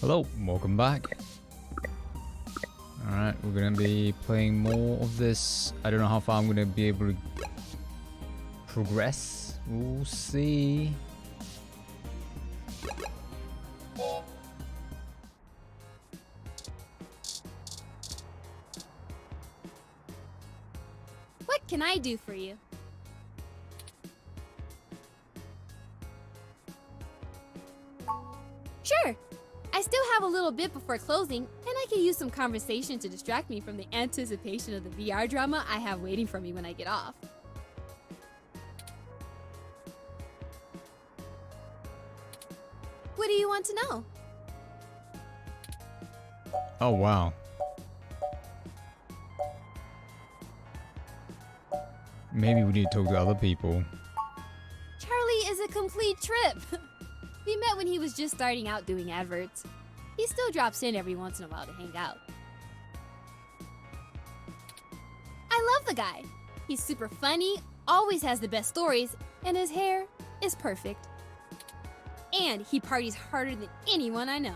Hello, welcome back. Alright, we're gonna be playing more of this. I don't know how far I'm gonna be able to progress. We'll see. What can I do for you? Sure. I still have a little bit before closing, and I can use some conversation to distract me from the anticipation of the VR drama I have waiting for me when I get off. What do you want to know? Oh wow. Maybe we need to talk to other people. Charlie is a complete trip. We met when he was just starting out doing adverts. He still drops in every once in a while to hang out. I love the guy. He's super funny, always has the best stories, and his hair is perfect. And he parties harder than anyone I know.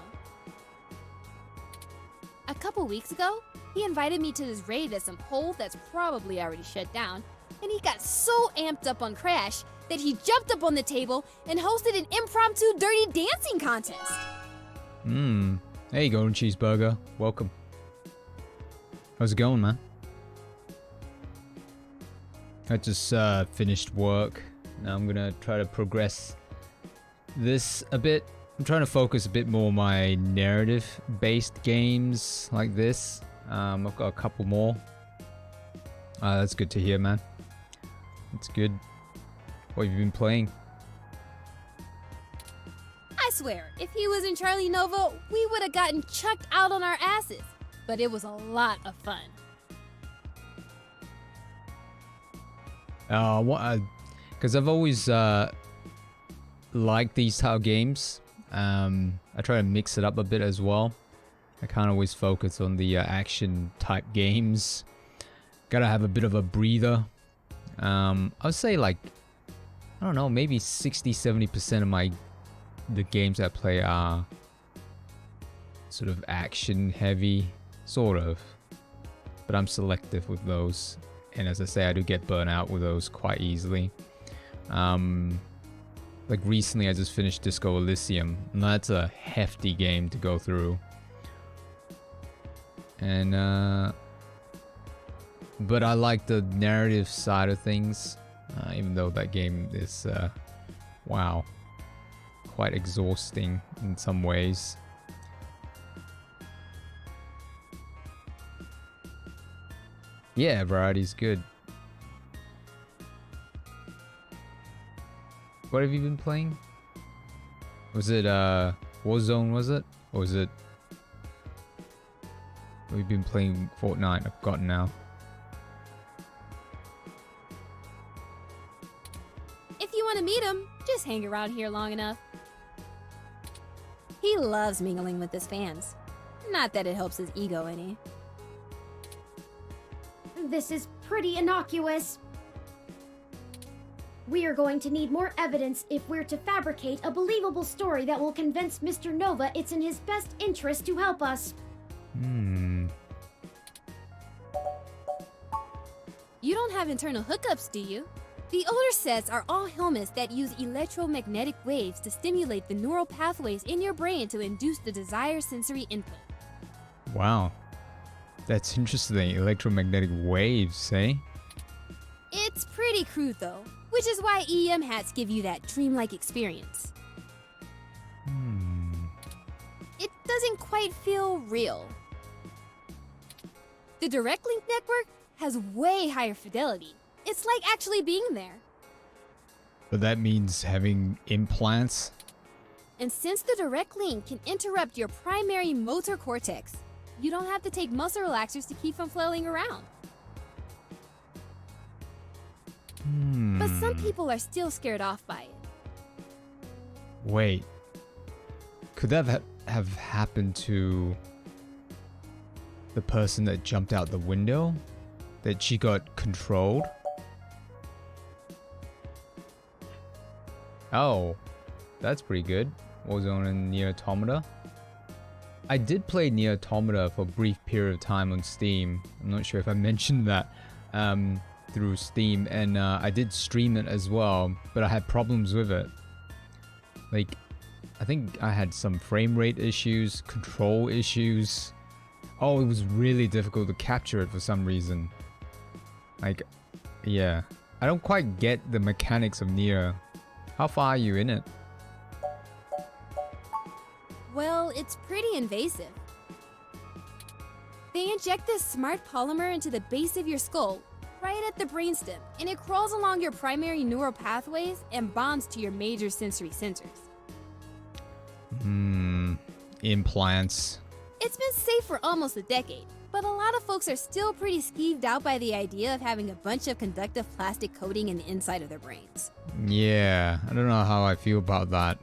A couple weeks ago, he invited me to this rave at some hole that's probably already shut down, and he got so amped up on Crash that he jumped up on the table and hosted an impromptu dirty dancing contest. There you go, cheeseburger. Welcome. How's it going, man? I just finished work. Now I'm gonna try to progress this a bit. I'm trying to focus a bit more on my narrative-based games like this. I've got a couple more. That's good to hear, man. That's good. What have you been playing? I swear, if he was in Charlie Nova, we would have gotten chucked out on our asses. But it was a lot of fun. Because I've always liked these type of games. I try to mix it up a bit as well. I can't always focus on the action type games. Gotta have a bit of a breather. I would say like, I don't know, maybe 60-70% of the games I play are sort of action heavy, sort of. But I'm selective with those. And as I say, I do get burnt out with those quite easily. Like recently I just finished Disco Elysium, and that's a hefty game to go through. And but I like the narrative side of things, even though that game is wow, quite exhausting in some ways. Yeah, variety's good. What have you been playing? Was it Warzone, was it? Or was it... We've been playing Fortnite, I've forgotten now. If you want to meet him, just hang around here long enough. He loves mingling with his fans. Not that it helps his ego any. This is pretty innocuous. We are going to need more evidence if we're to fabricate a believable story that will convince Mr. Nova it's in his best interest to help us. You don't have internal hookups, do you? The older sets are all helmets that use electromagnetic waves to stimulate the neural pathways in your brain to induce the desired sensory input. Wow. That's interesting. Electromagnetic waves, eh? It's pretty crude though, which is why EM hats give you that dreamlike experience. It doesn't quite feel real. The Direct Link network has way higher fidelity. It's like actually being there. But that means having implants? And since the Direct Link can interrupt your primary motor cortex, you don't have to take muscle relaxers to keep from flailing around. But some people are still scared off by it. Wait. Could that have happened to the person that jumped out the window? That she got controlled? Oh, that's pretty good. Warzone and Nier Automata. I did play Nier Automata for a brief period of time on Steam. I'm not sure if I mentioned that through Steam, and I did stream it as well, but I had problems with it. Like, I think I had some frame rate issues, control issues. Oh, it was really difficult to capture it for some reason. Like, yeah. I don't quite get the mechanics of Nier. How far are you in it? Well, it's pretty invasive. They inject this smart polymer into the base of your skull, right at the brainstem, and it crawls along your primary neural pathways and bonds to your major sensory centers. Implants. It's been safe for almost a decade, but a lot of folks are still pretty skeeved out by the idea of having a bunch of conductive plastic coating in the inside of their brains. Yeah, I don't know how I feel about that.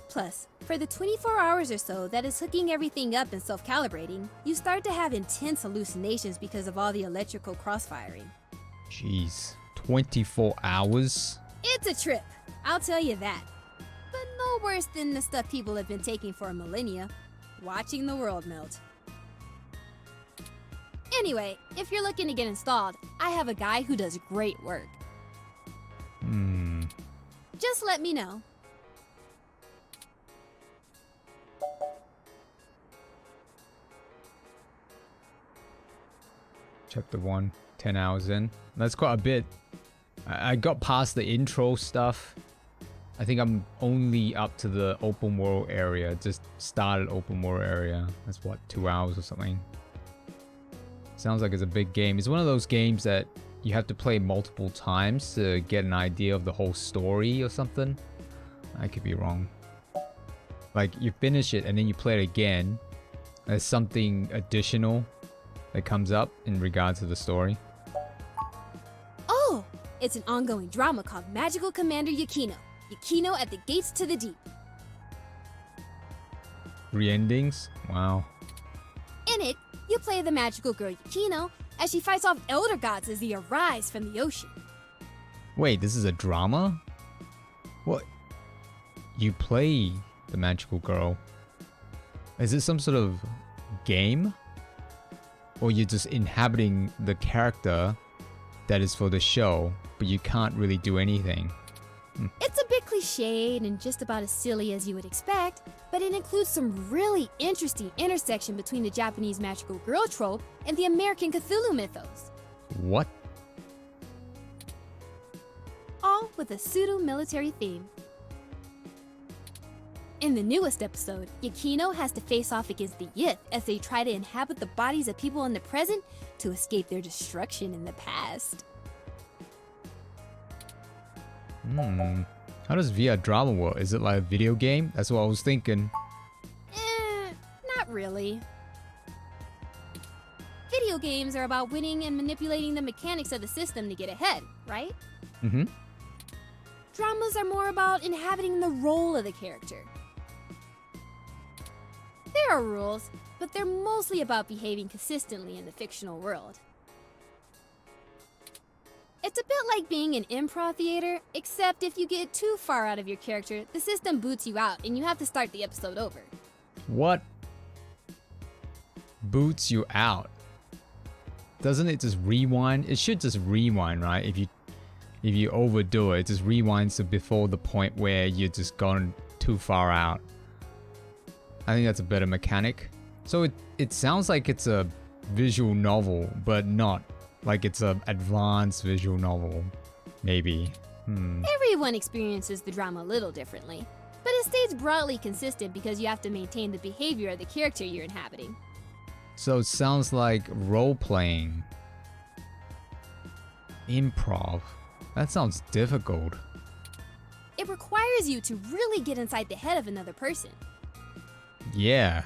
Plus, for the 24 hours or so that is hooking everything up and self-calibrating, you start to have intense hallucinations because of all the electrical crossfiring. Jeez, 24 hours? It's a trip, I'll tell you that. But no worse than the stuff people have been taking for millennia, watching the world melt. Anyway, if you're looking to get installed, I have a guy who does great work. Just let me know. Chapter 1, 10 hours in. That's quite a bit. I got past the intro stuff. I think I'm only up to the open world area. Just started open world area. That's what, 2 hours or something. Sounds like it's a big game. It's one of those games that you have to play multiple times to get an idea of the whole story or something. I could be wrong. Like, you finish it and then you play it again. There's something additional that comes up in regards to the story. Oh, it's an ongoing drama called Magical Commander Yukino. Yukino at the Gates to the Deep. 3 endings? Wow. In it, you play the magical girl Yukino as she fights off elder gods as they arise from the ocean. Wait, this is a drama? What? You play the magical girl? Is it some sort of game? Or you're just inhabiting the character that is for the show, but you can't really do anything? It's a bit cliched and just about as silly as you would expect, but it includes some really interesting intersection between the Japanese magical girl trope and the American Cthulhu mythos. What? All with a pseudo-military theme. In the newest episode, Yukino has to face off against the Yith as they try to inhabit the bodies of people in the present to escape their destruction in the past. How does VR drama work? Is it like a video game? That's what I was thinking. Not really. Video games are about winning and manipulating the mechanics of the system to get ahead, right? Dramas are more about inhabiting the role of the character. There are rules, but they're mostly about behaving consistently in the fictional world. It's a bit like being in improv theater, except if you get too far out of your character, the system boots you out and you have to start the episode over. What? Boots you out? Doesn't it just rewind? It should just rewind, right? If you overdo it, it just rewinds to before the point where you're just gone too far out. I think that's a better mechanic. So it sounds like it's a visual novel, but not. Like it's an advanced visual novel, maybe. Everyone experiences the drama a little differently, but it stays broadly consistent because you have to maintain the behavior of the character you're inhabiting. So it sounds like role-playing. Improv. That sounds difficult. It requires you to really get inside the head of another person. Yeah.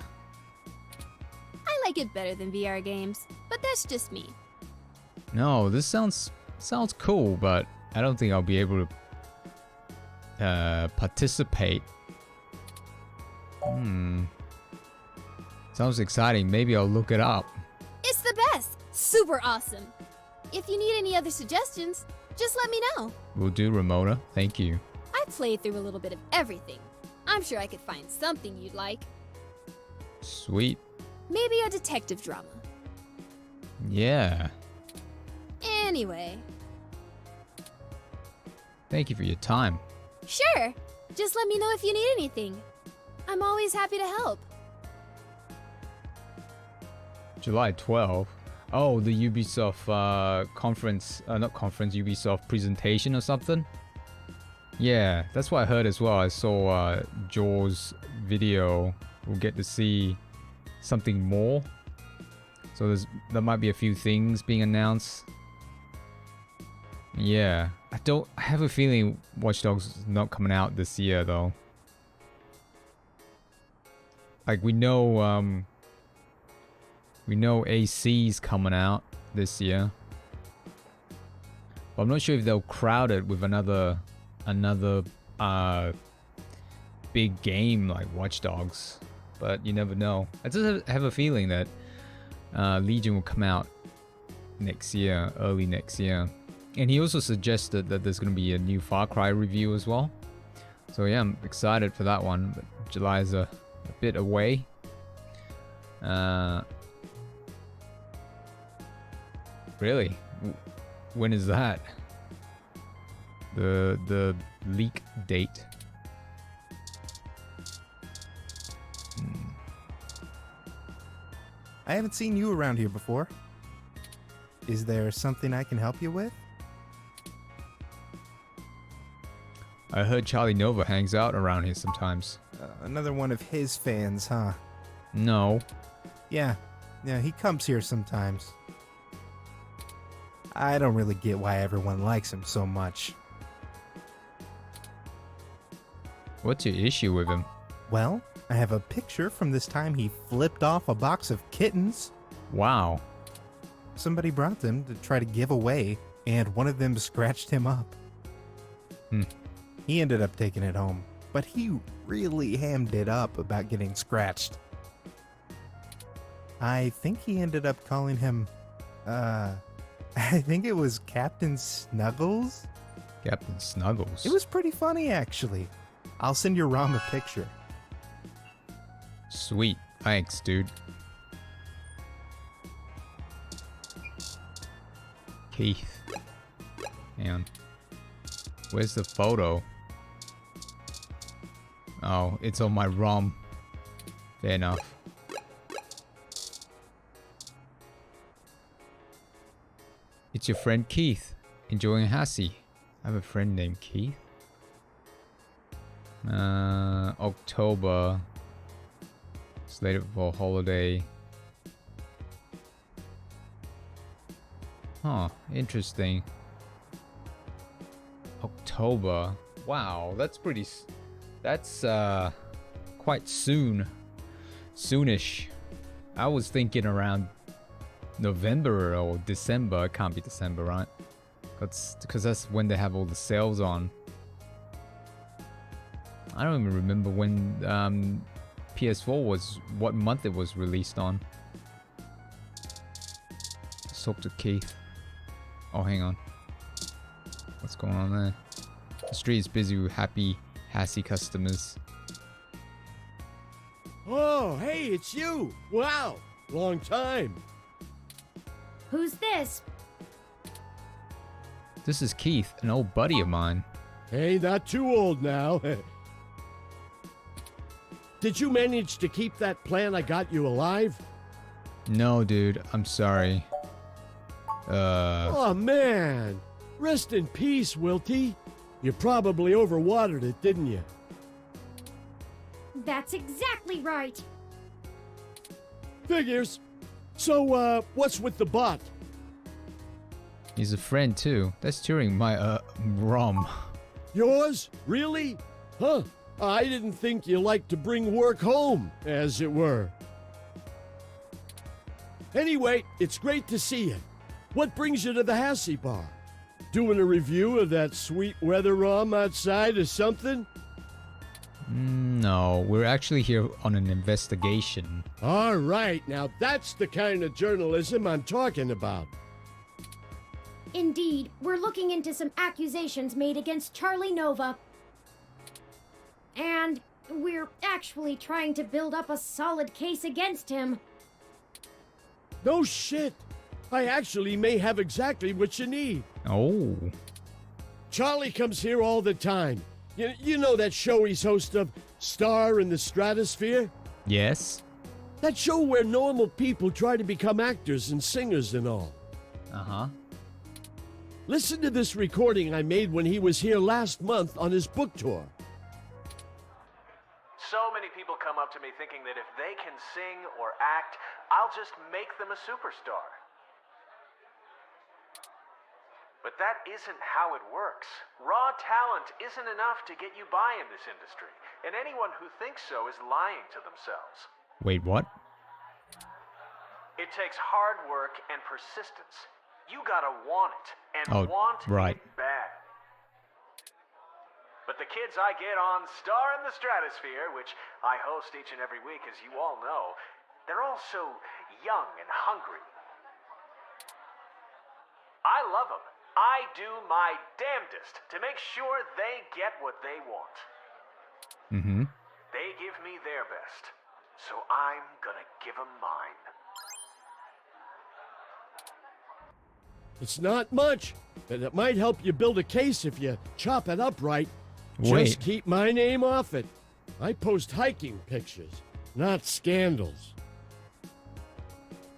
I like it better than VR games, but that's just me. No, this sounds cool, but I don't think I'll be able to participate. Sounds exciting. Maybe I'll look it up. It's the best! Super awesome! If you need any other suggestions, just let me know. Will do, Ramona. Thank you. I played through a little bit of everything. I'm sure I could find something you'd like. Sweet. Maybe a detective drama. Yeah. Anyway, Thank you for your time. sure. Just let me know if you need anything. I'm always happy to help. July 12th. Oh, the Ubisoft conference, not conference, Ubisoft presentation or something? Yeah, that's what I heard as well. I saw Jaws video. We'll get to see something more. So there might be a few things being announced. Yeah, I have a feeling Watch Dogs is not coming out this year though. Like we know AC's coming out this year. But I'm not sure if they'll crowd it with another big game like Watch Dogs. But you never know. I just have a feeling that Legion will come out next year, early next year. And he also suggested that there's going to be a new Far Cry review as well. So yeah, I'm excited for that one. But July is a bit away. Really? When is that? The leak date. I haven't seen you around here before. Is there something I can help you with? I heard Charlie Nova hangs out around here sometimes. Another one of his fans, huh? No. Yeah, he comes here sometimes. I don't really get why everyone likes him so much. What's your issue with him? Well, I have a picture from this time he flipped off a box of kittens. Wow. Somebody brought them to try to give away, and one of them scratched him up. He ended up taking it home, but he really hammed it up about getting scratched. I think he ended up calling him, I think it was Captain Snuggles? Captain Snuggles. It was pretty funny, actually. I'll send your Rom a picture. Sweet. Thanks, dude. Keith. Hang on. Where's the photo? Oh, it's on my ROM. Fair enough. It's your friend Keith. Enjoying Hassie. I have a friend named Keith. October. Slated for holiday. Huh, interesting. October. Wow, that's pretty... That's quite soon. Soonish. I was thinking around November or December. It can't be December, right? Because that's when they have all the sales on. I don't even remember when PS4 was, what month it was released on. Let's talk to Keith. Oh, hang on. What's going on there? The street is busy with happy Hassie customers. Oh, hey, it's you! Wow, long time. Who's this? This is Keith, an old buddy of mine. Hey, not too old now. Did you manage to keep that plant I got you alive? No, dude, I'm sorry. Oh, man. Rest in peace, Wilty. You probably overwatered it, didn't you? That's exactly right. Figures. So, what's with the bot? He's a friend too. That's during my ROM. Yours? Really? Huh. I didn't think you liked to bring work home, as it were. Anyway, it's great to see you. What brings you to the Hassie Bar? Doing a review of that sweet weather ROM outside or something? No, we're actually here on an investigation. All right, now that's the kind of journalism I'm talking about. Indeed, we're looking into some accusations made against Charlie Nova. And We're actually trying to build up a solid case against him. No shit. I actually may have exactly what you need. Oh. Charlie comes here all the time. You know that show he's host of, Star in the Stratosphere? Yes. That show where normal people try to become actors and singers and all. Uh-huh. Listen to this recording I made when he was here last month on his book tour. So many people come up to me thinking that if they can sing or act, I'll just make them a superstar. But that isn't how it works. Raw talent isn't enough to get you by in this industry, and anyone who thinks so is lying to themselves. Wait, what? It takes hard work and persistence. You gotta want it, and Oh, want right. it bad. But the kids I get on Star in the Stratosphere, which I host each and every week, as you all know, they're all so young and hungry. I love them. I do my damnedest to make sure they get what they want. Mm-hmm. They give me their best, so I'm gonna give them mine. It's not much, but it might help you build a case if you chop it up right. Wait. Just keep my name off it. I post hiking pictures, not scandals.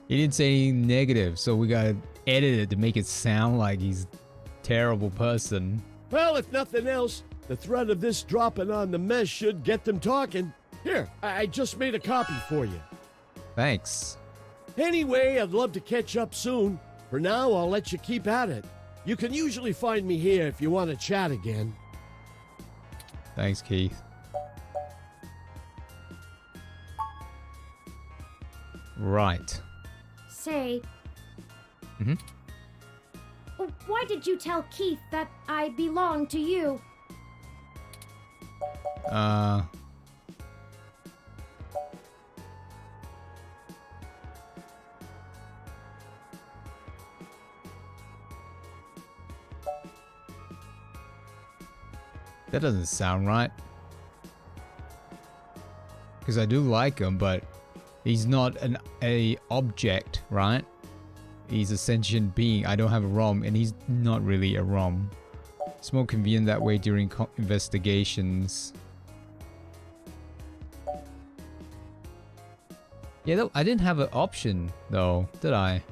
He didn't say anything negative, so we gotta edit it to make it sound like he's a terrible person. Well, if nothing else, the threat of this dropping on the mess should get them talking. Here, I just made a copy for you. Thanks. Anyway, I'd love to catch up soon. For now, I'll let you keep at it. You can usually find me here if you want to chat again. Thanks, Keith. Right. Say, Mm-hmm. why did you tell Keith that I belong to you? That doesn't sound right. Because I do like him, but he's not a object, right? He's a sentient being. I don't have a ROM, and he's not really a ROM. It's more convenient that way during investigations. Yeah, I didn't have an option, though, did I?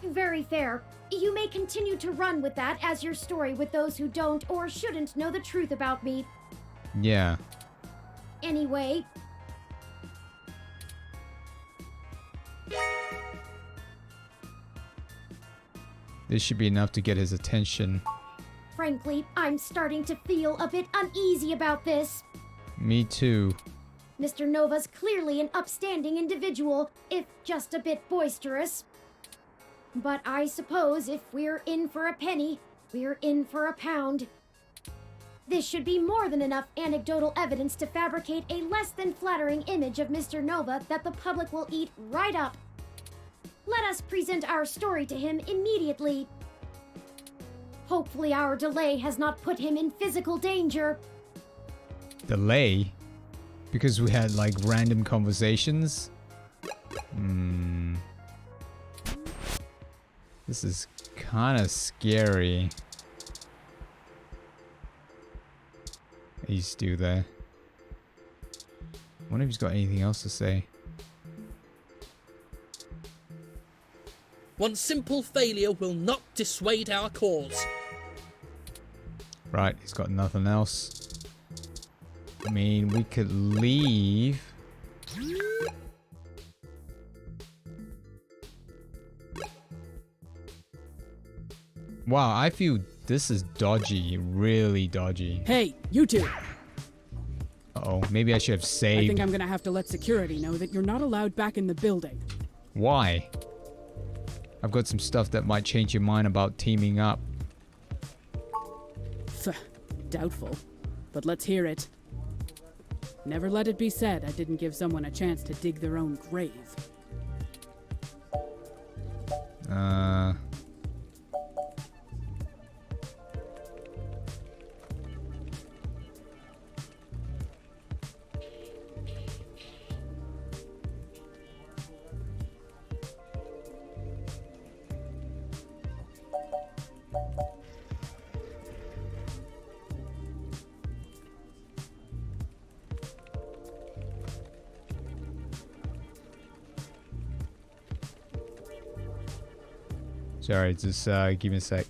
Very fair. You may continue to run with that as your story with those who don't or shouldn't know the truth about me. Yeah. Anyway, This should be enough to get his attention. frankly, I'm starting to feel a bit uneasy about this. Me too. Mr. Nova's clearly an upstanding individual, if just a bit boisterous. But I suppose if we're in for a penny, we're in for a pound. This should be more than enough anecdotal evidence to fabricate a less than flattering image of Mr. Nova that the public will eat right up. Let us present our story to him immediately. Hopefully our delay has not put him in physical danger. Delay? Because we had like random conversations? This is kind of scary. He's still there. I wonder if he's got anything else to say. One simple failure will not dissuade our cause. Right, he's got nothing else. I mean, we could leave. Wow, I feel this is dodgy, really dodgy. Hey, you two! Uh-oh, maybe I should have I saved. think I'm gonna have to let security know that you're not allowed back in the building. Why? I've got some stuff that might change your mind about teaming up. Doubtful. But let's hear it. Never let it be said I didn't give someone a chance to dig their own grave. Sorry, just give me a sec.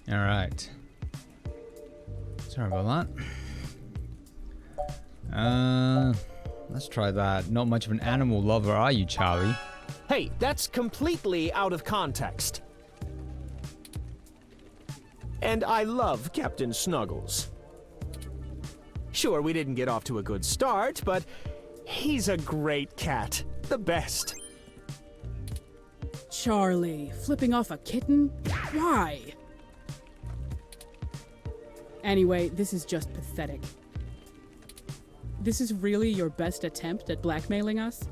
All right. Sorry about that. Let's try that. Not much of an animal lover, are you, Charlie? Hey, that's completely out of context. And I love Captain Snuggles. Sure, we didn't get off to a good start, but he's a great cat. The best. Charlie, flipping off a kitten? Why? Anyway, this is just pathetic. This is really your best attempt at blackmailing us?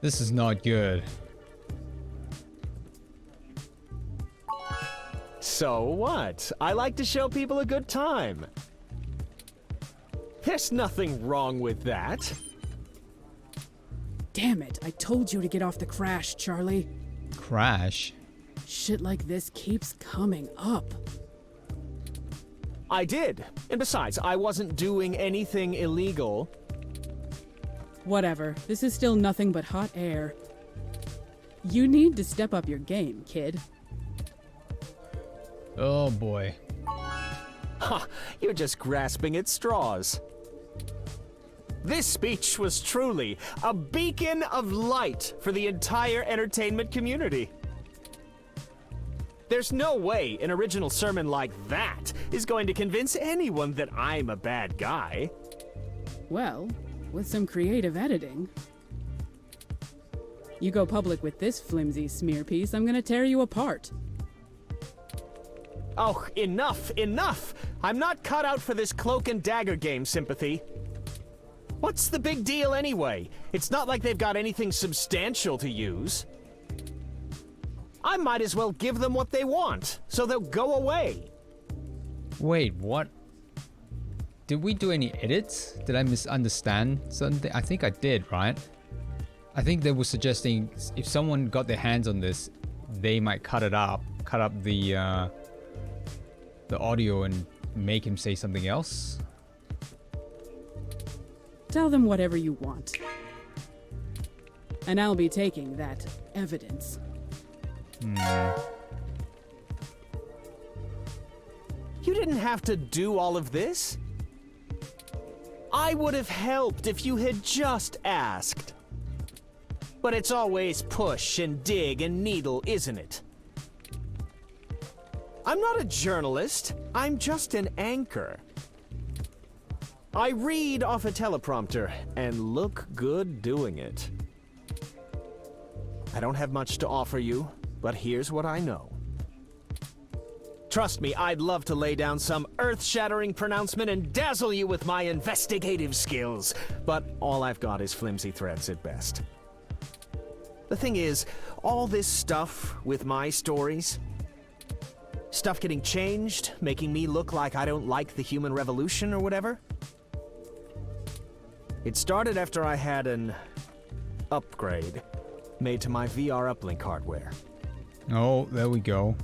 This is not good. So what? I like to show people a good time. There's nothing wrong with that. Damn it, I told you to get off the crash, Charlie. Crash? Shit like this keeps coming up. I did. And besides, I wasn't doing anything illegal. Whatever, this is still nothing but hot air. You need to step up your game, kid. Oh boy. Ha! You're just grasping at straws. This speech was truly a beacon of light for the entire entertainment community. There's no way an original sermon like that is going to convince anyone that I'm a bad guy. Well, with some creative editing. You go public with this flimsy smear piece, I'm gonna tear you apart. Oh, enough, enough! I'm not cut out for this cloak and dagger game, Sympathy. What's the big deal anyway? It's not like they've got anything substantial to use. I might as well give them what they want, so they'll go away. Wait, what? Did we do any edits? Did I misunderstand something? I think I did, right? I think they were suggesting if someone got their hands on this, they might cut up the audio and make him say something else. Tell them whatever you want. And I'll be taking that evidence. You didn't have to do all of this. I would have helped if you had just asked. But it's always push and dig and needle, isn't it? I'm not a journalist. I'm just an anchor. I read off a teleprompter and look good doing it. I don't have much to offer you, but here's what I know. Trust me, I'd love to lay down some earth-shattering pronouncement and dazzle you with my investigative skills, but all I've got is flimsy threads at best. The thing is, all this stuff with my stories, stuff getting changed, making me look like I don't like the human revolution or whatever, it started after I had an upgrade made to my VR uplink hardware. Oh, there we go.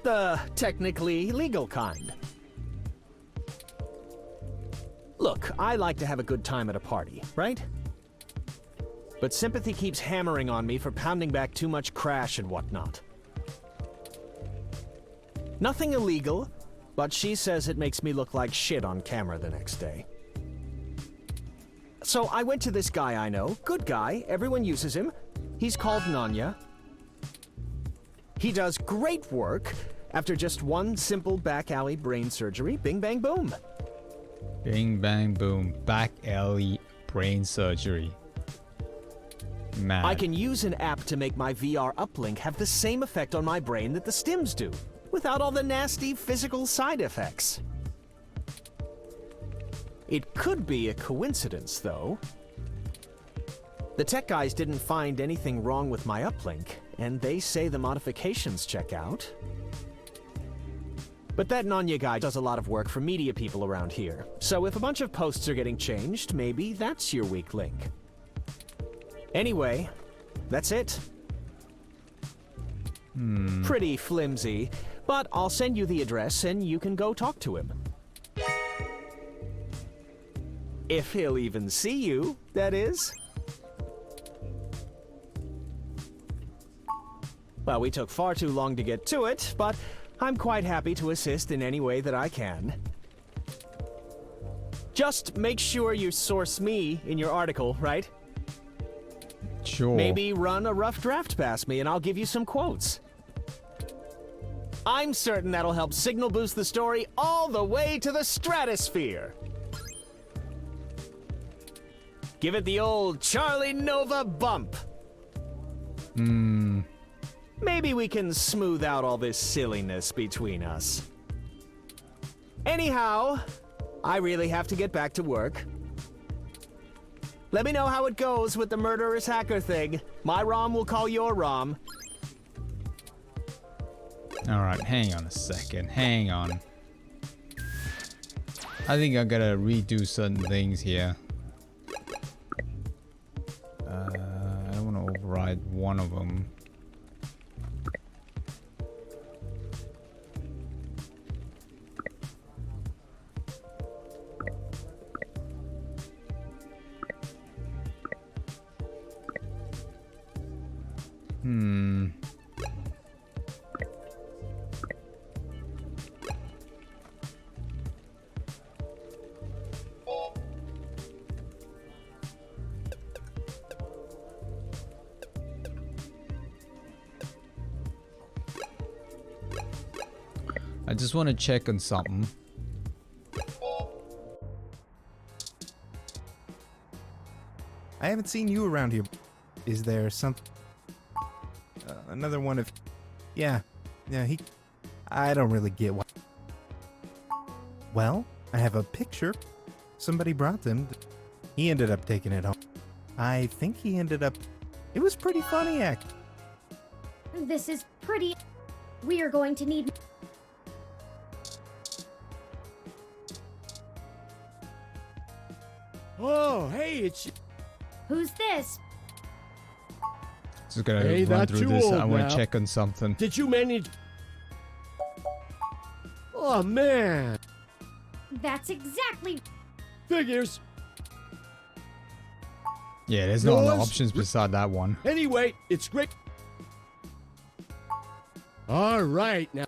The technically legal kind. Look, I like to have a good time at a party, right? But Sympathy keeps hammering on me for pounding back too much crash and whatnot. Nothing illegal, but she says it makes me look like shit on camera the next day. So I went to this guy I know, good guy, everyone uses him. He's called Nanya. He does great work. After just one simple back alley brain surgery, bing bang boom. Bing bang boom. Back alley brain surgery. Man. I can use an app to make my VR uplink have the same effect on my brain that the stims do, without all the nasty physical side effects. It could be a coincidence, though. The tech guys didn't find anything wrong with my uplink, and they say the modifications check out. But that Nanya guy does a lot of work for media people around here, so if a bunch of posts are getting changed, maybe that's your weak link. Anyway, that's it. Pretty flimsy, but I'll send you the address and you can go talk to him. If he'll even see you, that is. Well, we took far too long to get to it, but I'm quite happy to assist in any way that I can. Just make sure you source me in your article, right? Sure. Maybe run a rough draft past me and I'll give you some quotes. I'm certain that'll help signal boost the story all the way to the stratosphere. Give it the old Charlie Nova bump. Maybe we can smooth out all this silliness between us. Anyhow, I really have to get back to work. Let me know how it goes with the murderous hacker thing. My ROM will call your ROM. Alright, hang on a second. Hang on. I think I gotta redo certain things here. I don't want to override one of them. I just want to check on something. I haven't seen you around here. Is there some... another one of... Yeah, I don't really get why. Well, I have a picture. Somebody brought them. He ended up taking it home. I think he ended up... It was pretty funny, actually. This is pretty... We are going to need... Oh, hey, it's... Who's this? Just gonna Hey, run not through too this. I old want now. to check on something. Did you manage... Oh, man. That's exactly... Figures. Yeah, there's no other Yours? options beside that one. Anyway, it's great. All right, now.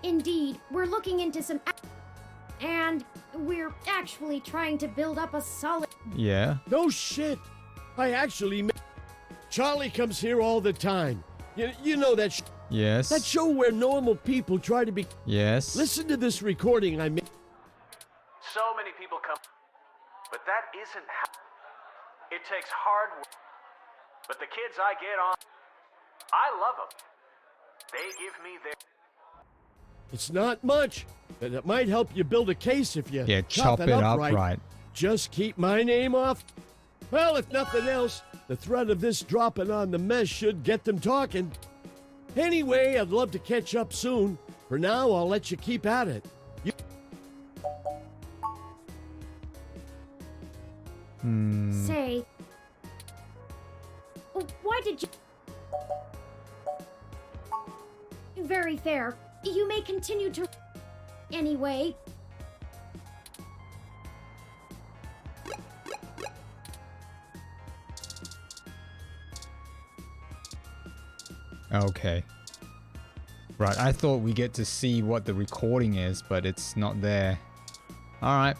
Indeed, we're looking into some... And we're actually trying to build up a solid... Yeah. No shit. I actually... Charlie comes here all the time. You know that Yes. that show where normal people try to be... Yes. Listen to this recording I made. So many people come, but that isn't how. It takes hard work. But the kids I get on, I love them. They give me their... It's not much, but it might help you build a case if you Yeah, chop it up right. Just keep my name off. Well, if nothing else, the threat of this dropping on the mess should get them talking. Anyway, I'd love to catch up soon. For now, I'll let you keep at it. Say... Why did you... Very fair. You may continue to... Anyway... Okay. Right, I thought we get to see what the recording is, but it's not there. Alright.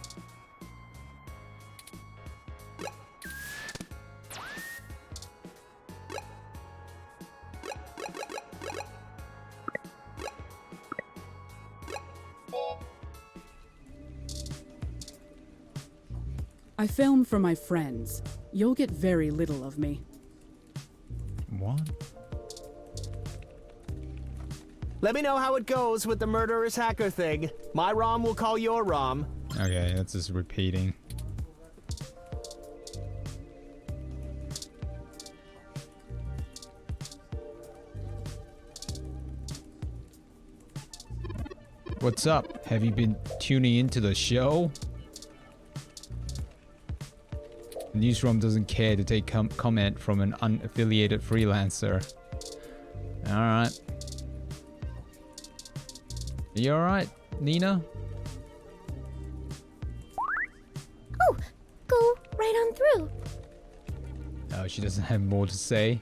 I film for my friends. You'll get very little of me. What? Let me know how it goes with the murderous hacker thing. My ROM will call your ROM. Okay, that's just repeating. What's up? Have you been tuning into the show? Newsroom doesn't care to take comment from an unaffiliated freelancer. Alright. You alright, Nina? Oh, go right on through. Oh, she doesn't have more to say.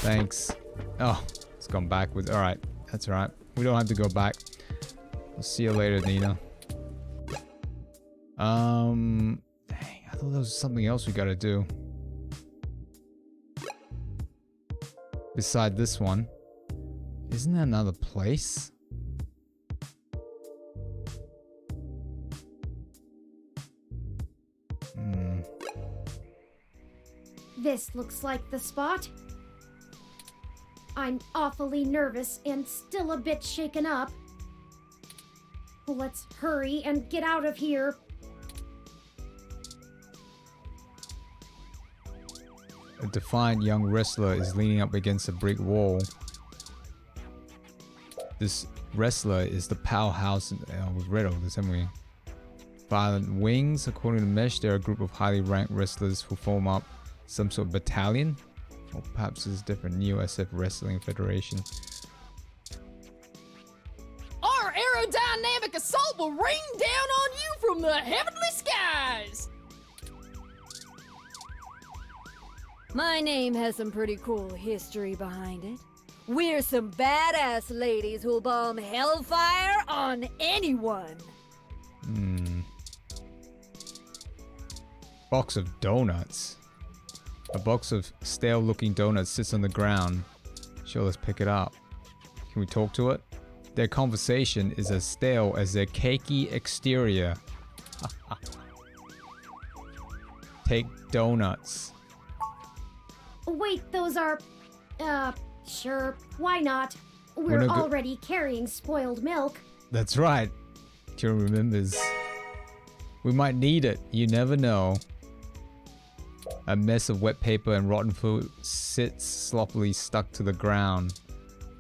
Thanks. Oh, it's gone backwards. Alright, that's alright. We don't have to go back. I'll see you later, Nina. Dang, I thought there was something else we gotta do. Beside this one. Isn't there another place? This looks like the spot. I'm awfully nervous and still a bit shaken up. Let's hurry and get out of here. A defiant young wrestler is leaning up against a brick wall. This wrestler is the powerhouse. We've read all this, haven't we? Violent Wings. According to Mesh, they're a group of highly ranked wrestlers who form up some sort of battalion. Or perhaps it's different. Neo SF Wrestling Federation. Our aerodynamic assault will rain down on you from the heavenly skies! My name has some pretty cool history behind it. We're some badass ladies who'll bomb hellfire on anyone. Box of donuts. A box of stale-looking donuts sits on the ground. Sure, let's pick it up. Can we talk to it? Their conversation is as stale as their cakey exterior. take donuts. Wait, those are. Sure, why not? We're We're not go- already carrying spoiled milk. That's right. Kira remembers. We might need it. You never know. A mess of wet paper and rotten food sits sloppily stuck to the ground.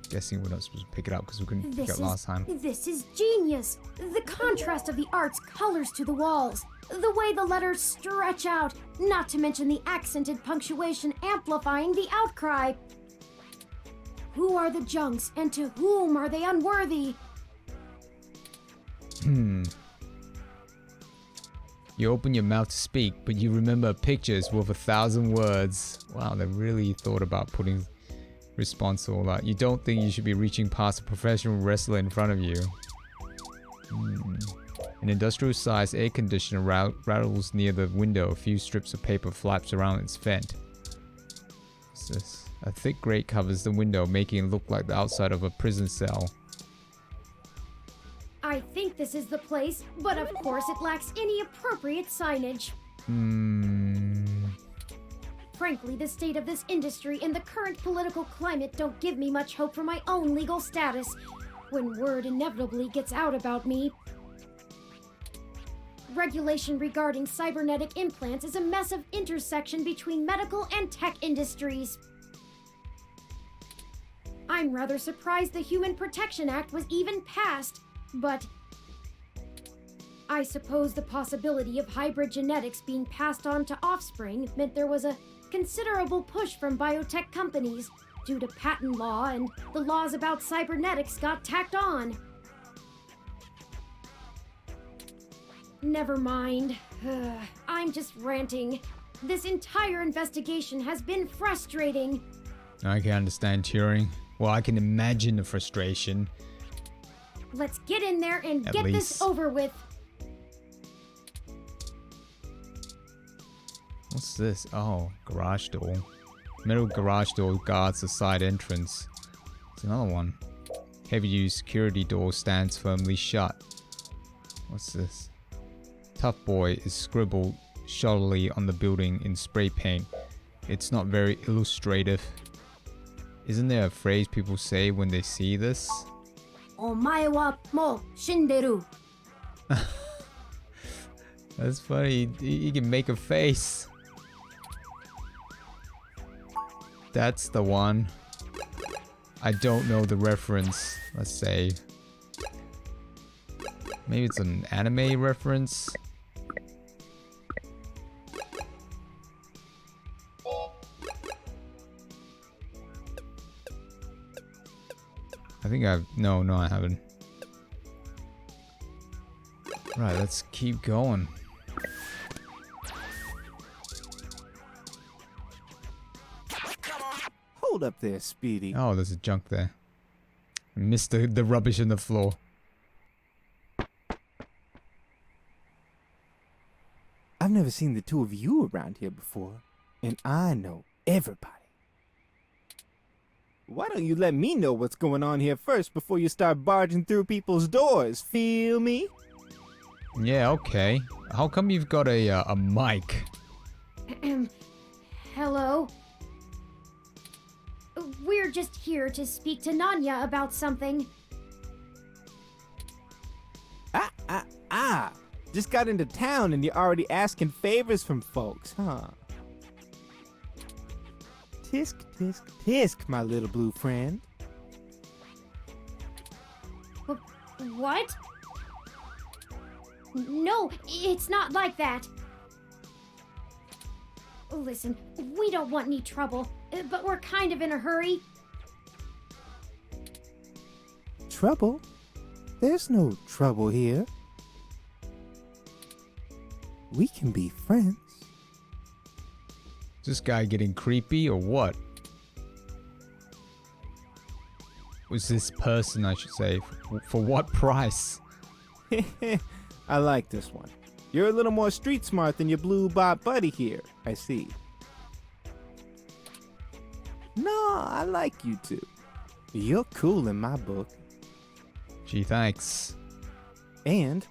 Guessing we're not supposed to pick it up because we couldn't pick it up last time. This is genius. The contrast of the art's colors to the walls. The way the letters stretch out. Not to mention the accented punctuation amplifying the outcry. Who are the junks and to whom are they unworthy? You open your mouth to speak, but you remember a picture is worth 1,000 words. Wow, they really thought about putting response to all that. You don't think you should be reaching past a professional wrestler in front of you. An industrial-sized air conditioner rattles near the window. A few strips of paper flaps around its vent. What's this? A thick grate covers the window, making it look like the outside of a prison cell. I think this is the place, but of course it lacks any appropriate signage. Frankly, the state of this industry and the current political climate don't give me much hope for my own legal status when word inevitably gets out about me. Regulation regarding cybernetic implants is a massive intersection between medical and tech industries. I'm rather surprised the Human Protection Act was even passed, but I suppose the possibility of hybrid genetics being passed on to offspring meant there was a considerable push from biotech companies due to patent law, and the laws about cybernetics got tacked on. Never mind. I'm just ranting. This entire investigation has been frustrating. I can understand Turing. Well, I can imagine the frustration. Let's get in there and At get least. this over with. What's this? Oh, garage door. Metal garage door guards the side entrance. There's another one. Heavy-duty security door stands firmly shut. What's this? Tough boy is scribbled shoddily on the building in spray paint. It's not very illustrative. Isn't there a phrase people say when they see this? Omae wa mo shinderu. That's funny. You can make a face. That's the one. I don't know the reference. Let's say. Maybe it's an anime reference. I think I've... No, I haven't. Right, let's keep going. Hold up there, Speedy. Oh, there's a junk there. I missed the rubbish on the floor. I've never seen the two of you around here before, and I know everybody. Why don't you let me know what's going on here first before you start barging through people's doors? Feel me? Yeah, okay. How come you've got a mic? Hello? We're just here to speak to Nanya about something. Just got into town and you're already asking favors from folks, huh? Tisk, tisk, tisk, my little blue friend. What? No, it's not like that. Listen, we don't want any trouble, but we're kind of in a hurry. Trouble? There's no trouble here. We can be friends. Is this guy getting creepy or what? Was this person, I should say, for what price? I like this one. You're a little more street smart than your blue bot buddy here, I see. No, I like you two. You're cool in my book. Gee, thanks. And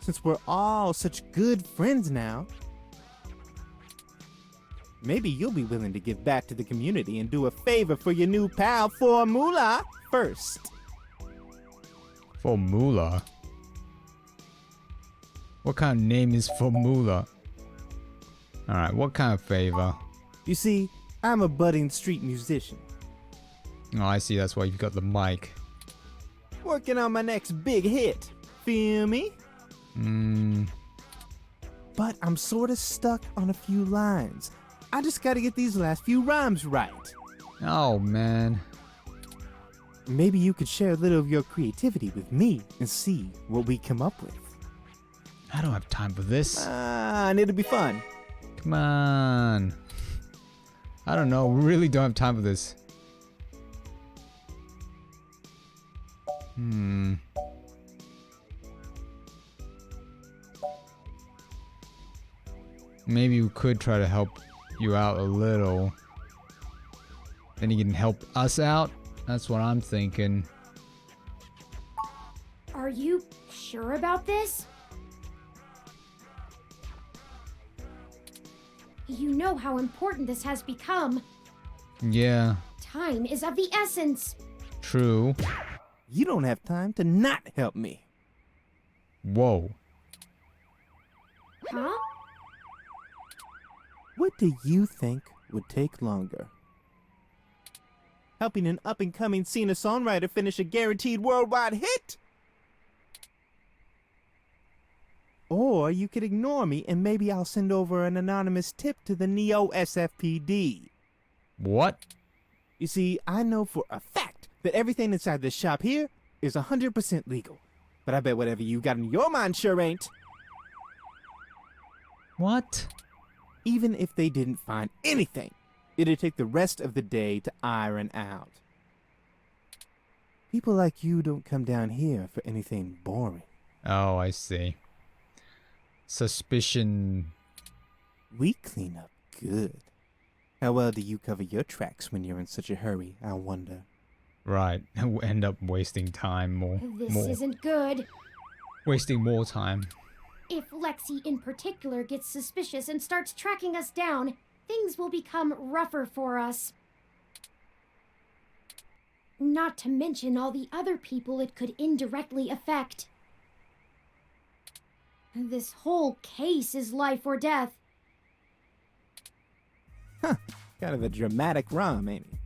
since we're all such good friends now, Maybe you'll be willing to give back to the community and do a favor for your new pal Formula first. Formula? What kind of name is Formula? Alright, what kind of favor? You see, I'm a budding street musician. Oh, I see, that's why you've got the mic. Working on my next big hit. Feel me? But I'm sort of stuck on a few lines. I just gotta get these last few rhymes right. Oh, man. Maybe you could share a little of your creativity with me and see what we come up with. I don't have time for this. And it'll be fun. Come on. I don't know, we really don't have time for this. Maybe we could try to help you out a little. Then you can help us out? That's what I'm thinking. Are you sure about this? You know how important this has become. Yeah, Time is of the essence. true. You don't have time to not help me. Whoa. Huh? What do you think would take longer? Helping an up-and-coming singer-songwriter finish a guaranteed worldwide hit? Or you could ignore me and maybe I'll send over an anonymous tip to the Neo SFPD. What? You see, I know for a fact that everything inside this shop here is 100% legal. But I bet whatever you got in your mind sure ain't. What? Even if they didn't find anything, it'd take the rest of the day to iron out. People like you don't come down here for anything boring. Oh, I see. Suspicion. We clean up good. How well do you cover your tracks when you're in such a hurry, I wonder? Right. We'll end up wasting time more. This isn't good. Wasting more time. If Lexi in particular gets suspicious and starts tracking us down, things will become rougher for us. Not to mention all the other people it could indirectly affect. This whole case is life or death. Huh, kind of a dramatic rhyme, ain't it?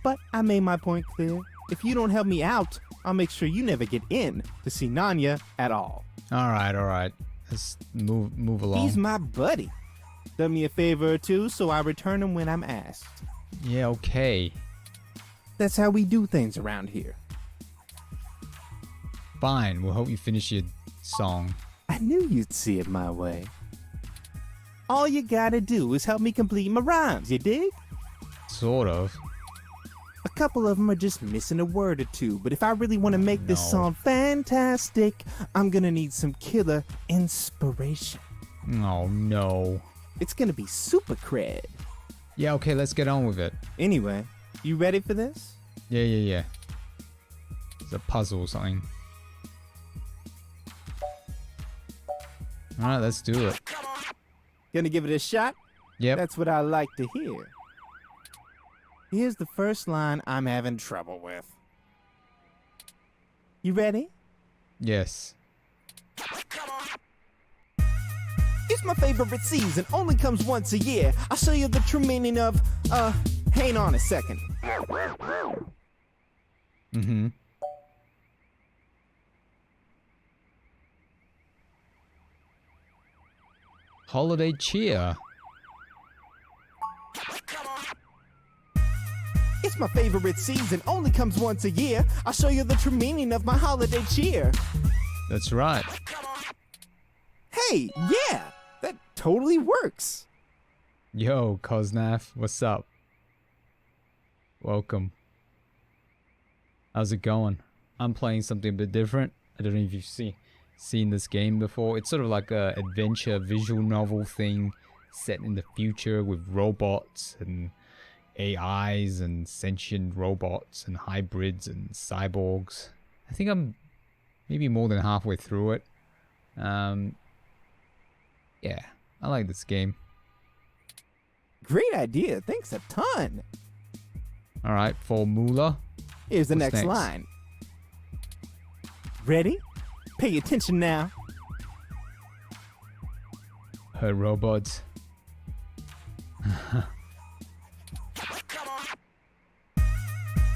But I made my point clear. If you don't help me out, I'll make sure you never get in to see Nanya at all. Alright. Let's move along. He's my buddy. Done me a favor or two, so I return him when I'm asked. Yeah, okay. That's how we do things around here. Fine, we'll help you finish your song. I knew you'd see it my way. All you gotta do is help me complete my rhymes, you dig? Sort of. A couple of them are just missing a word or two, but if I really want to make this No. song fantastic, I'm gonna need some killer inspiration. Oh, no. It's gonna be super cred. Yeah, okay, let's get on with it. Anyway, you ready for this? Yeah. It's a puzzle or something. Alright, let's do it. Gonna give it a shot? Yep. That's what I like to hear. Here's the first line I'm having trouble with. You ready? Yes. It's my favorite season, only comes once a year. I'll show you the true meaning of, hang on a second. Mm-hmm. Holiday cheer. It's my favorite season, only comes once a year. I'll show you the true meaning of my holiday cheer. That's right. Hey, yeah, that totally works. Yo, Koznaf, what's up? Welcome. How's it going? I'm playing something a bit different. I don't know if you've seen this game before. It's sort of like a adventure visual novel thing set in the future with robots and AIs and sentient robots and hybrids and cyborgs. I think I'm maybe more than halfway through it. Yeah, I like this game. Great idea. Thanks a ton. All right, formula. Here's the What's next next? line. Ready? Pay attention now. Her robots.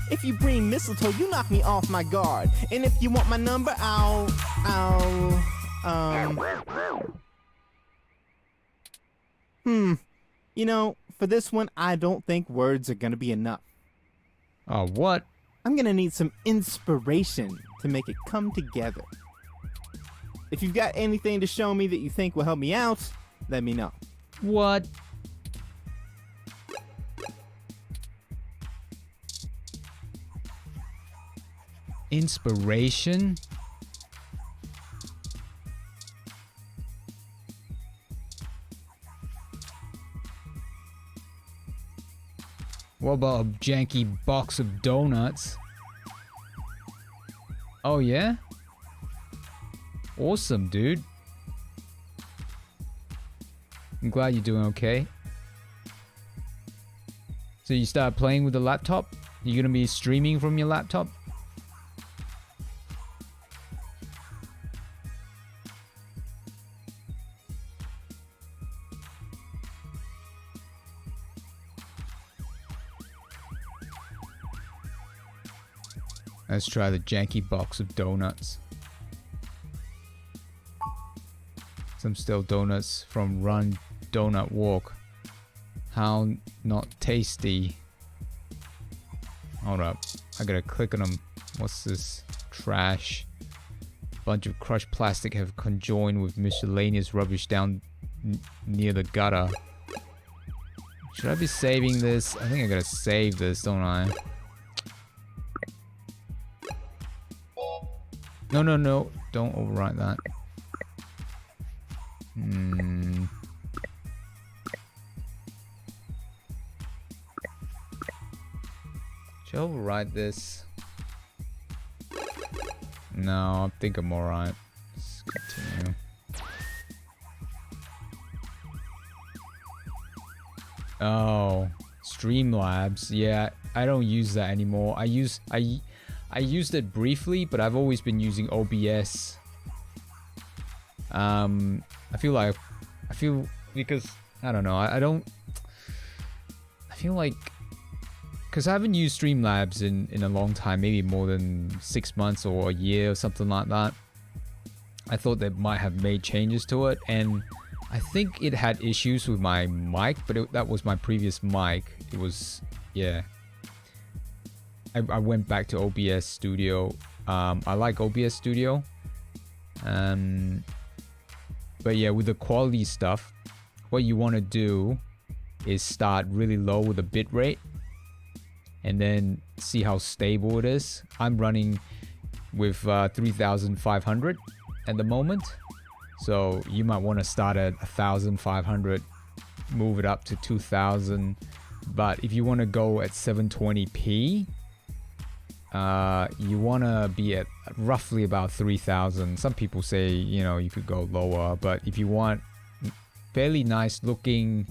If you bring mistletoe, you knock me off my guard. And if you want my number, You know, for this one, I don't think words are gonna be enough. Oh, what? I'm gonna need some inspiration to make it come together. If you've got anything to show me that you think will help me out, let me know. What? Inspiration? What about a janky box of donuts? Oh yeah? Awesome, dude. I'm glad you're doing okay. So you start playing with the laptop? You're gonna be streaming from your laptop? Let's try the janky box of donuts. Some stale donuts from Run Donut Walk. How not tasty. Hold up. I gotta click on them. What's this? Trash. Bunch of crushed plastic have conjoined with miscellaneous rubbish down near the gutter. Should I be saving this? I think I gotta save this, don't I? No, no, no. Don't overwrite that. Should I overwrite this? No, I think I'm alright. Let's continue. Oh, Streamlabs. Yeah, I don't use that anymore. I used it briefly, but I've always been using OBS. I feel because I don't know. I feel like because I haven't used Streamlabs in a long time, maybe more than 6 months or a year or something like that. I thought they might have made changes to it, and I think it had issues with my mic, but that was my previous mic. It was, yeah. I went back to OBS Studio. I like OBS Studio. But yeah, with the quality stuff, what you want to do is start really low with the bitrate and then see how stable it is. I'm running with 3500 at the moment. So you might want to start at 1500, move it up to 2000. But if you want to go at 720p, you want to be at roughly about 3000. Some people say, you know, you could go lower, but if you want fairly nice looking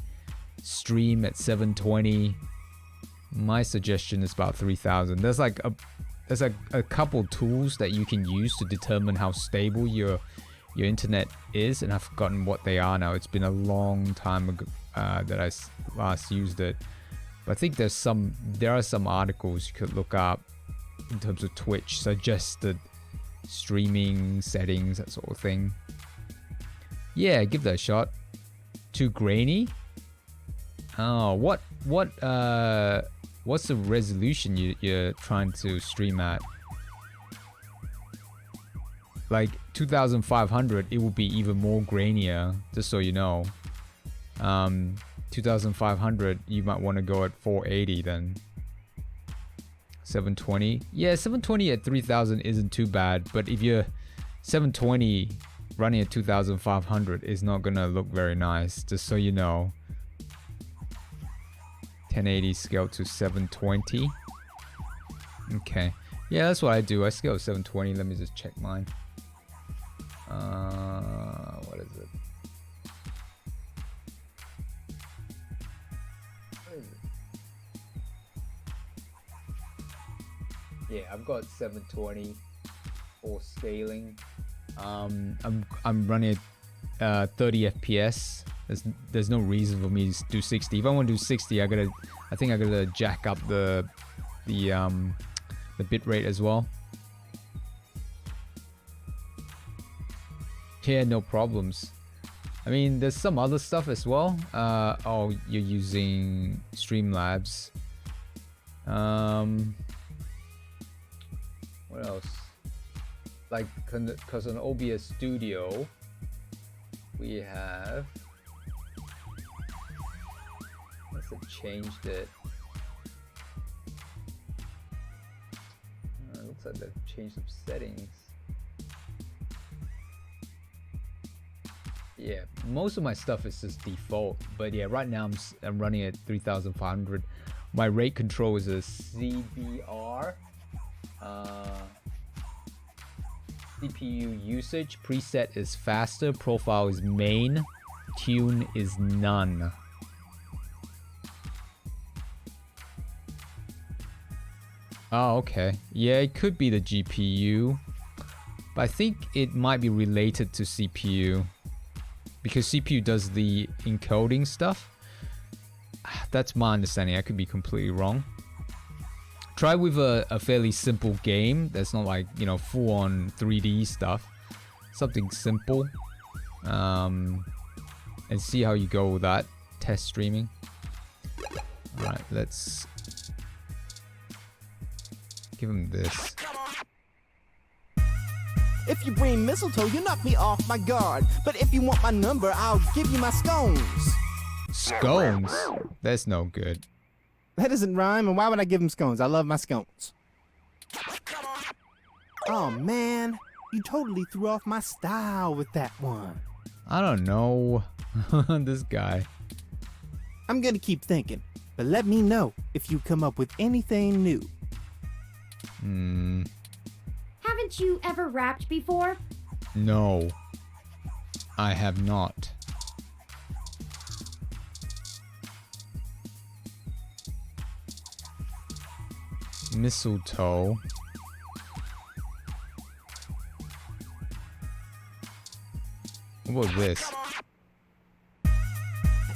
stream at 720, my suggestion is about 3000. There's like a couple tools that you can use to determine how stable your internet is, and I've forgotten what they are now. It's been a long time ago that I last used it, but I think there are some articles you could look up in terms of Twitch suggested streaming settings, that sort of thing. Yeah, give that a shot. Too grainy? Oh, what's the resolution you're trying to stream at? Like 2500, it will be even more grainier, just so you know. 2500, you might want to go at 480 then. 720. Yeah, 720 at 3000 isn't too bad, but if you're 720 running at 2500, it's not gonna look very nice, just so you know. 1080 scale to 720. Okay. Yeah, that's what I do. I scale to 720. Let me just check mine. What is it? Yeah, I've got 720 for scaling. I'm running at 30 FPS. There's no reason for me to do 60. If I want to do 60, I think I gotta jack up the bit rate as well. Yeah, no problems. I mean, there's some other stuff as well. Oh, you're using Streamlabs. What else? Like, because on OBS Studio, we have. Let's have changed it. Looks like they've changed some settings. Yeah, most of my stuff is just default, but yeah, right now I'm running at 3500. My rate control is a CBR. CPU usage preset is faster, profile is main, tune is none. Oh, okay. Yeah, it could be the GPU, but I think it might be related to CPU. Because CPU does the encoding stuff. That's my understanding. I could be completely wrong. Try with a fairly simple game that's not like, you know, full on 3D stuff. Something simple. And see how you go with that. Test streaming. Alright, let's give him this. If you bring mistletoe, you knock me off my guard. But if you want my number, I'll give you my scones. Scones? That's no good. That doesn't rhyme, and why would I give him scones? I love my scones. Oh man, you totally threw off my style with that one. I don't know. This guy. I'm gonna keep thinking, but let me know if you come up with anything new. Haven't you ever rapped before? No. I have not. Mistletoe. What was this?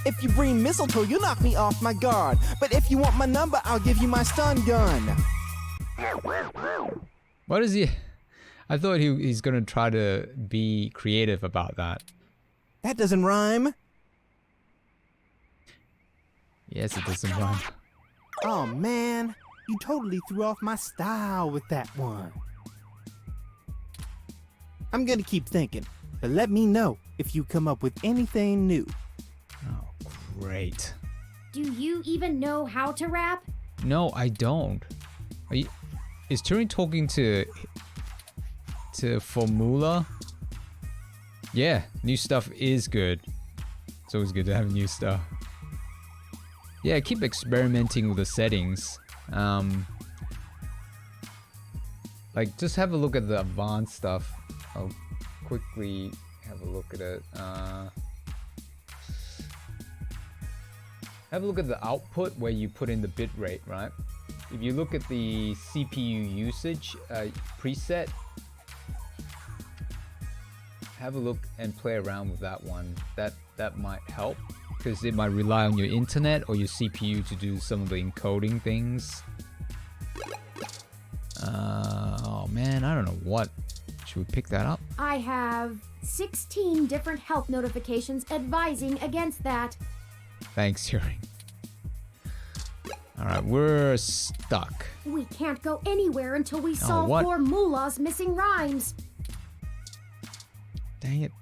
If you bring mistletoe, you knock me off my guard. But if you want my number, I'll give you my stun gun. What is he? I thought he's gonna try to be creative about that. That doesn't rhyme. Yes, it doesn't rhyme. Oh man, you totally threw off my style with that one. I'm gonna keep thinking, but let me know if you come up with anything new. Oh, great. Do you even know how to rap? No, I don't. Is Turing talking to Formula? Yeah, new stuff is good. It's always good to have new stuff. Yeah, keep experimenting with the settings. Like, just have a look at the advanced stuff. I'll quickly have a look at it. Have a look at the output where you put in the bit rate, right? If you look at the CPU usage preset, have a look and play around with that one. That might help, because it might rely on your internet or your CPU to do some of the encoding things. Oh man, I don't know what. Should we pick that up? I have 16 different health notifications advising against that. Thanks, Turing. Alright, we're stuck. We can't go anywhere until we solve what? 4 Mullah's missing rhymes. Dang it.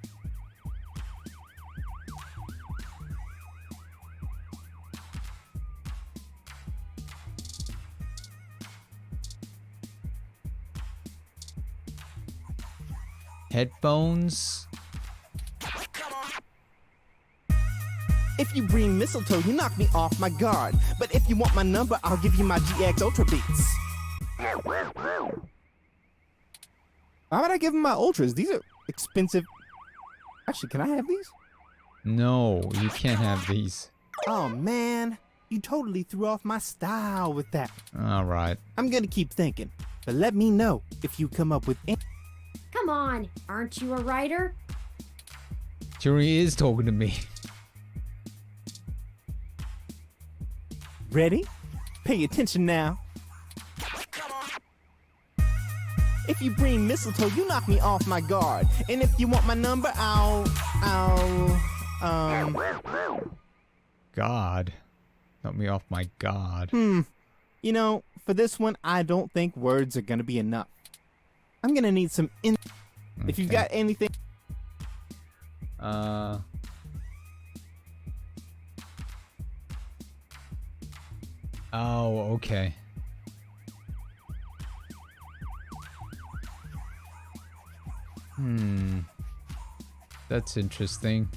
Headphones. If you bring mistletoe, you knock me off my guard. But if you want my number, I'll give you my GX Ultra Beats. Why would I give him my Ultras? These are expensive. Actually, can I have these? No, you can't have these. Oh man, you totally threw off my style with that. Alright. I'm gonna keep thinking, but let me know if you come up with any. Come on, aren't you a writer? Chewie is talking to me. Ready? Pay attention now. If you bring mistletoe, you knock me off my guard. And if you want my number, God. Knock me off my guard. You know, for this one, I don't think words are gonna be enough. I'm gonna need some If you've got anything. Oh, okay. That's interesting.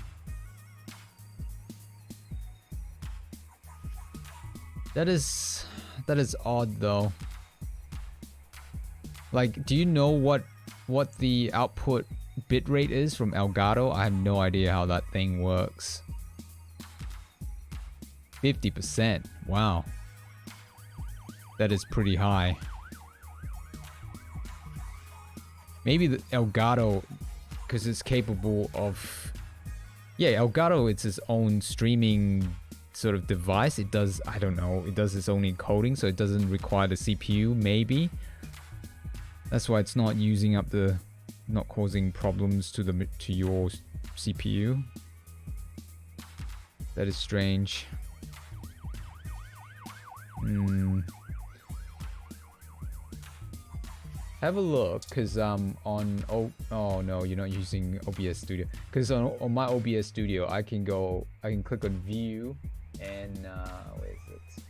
That is odd though. Like, do you know what the output bitrate is from Elgato? I have no idea how that thing works. 50%. Wow. That is pretty high. Maybe the Elgato, because it's capable of... Yeah, Elgato, it's its own streaming sort of device. It does, I don't know, it does its own encoding, so it doesn't require the CPU, maybe. That's why it's not using up the... not causing problems to your CPU. That is strange. Have a look, because on oh no, you're not using OBS Studio. Because on my OBS Studio, I can click on View, and where is it?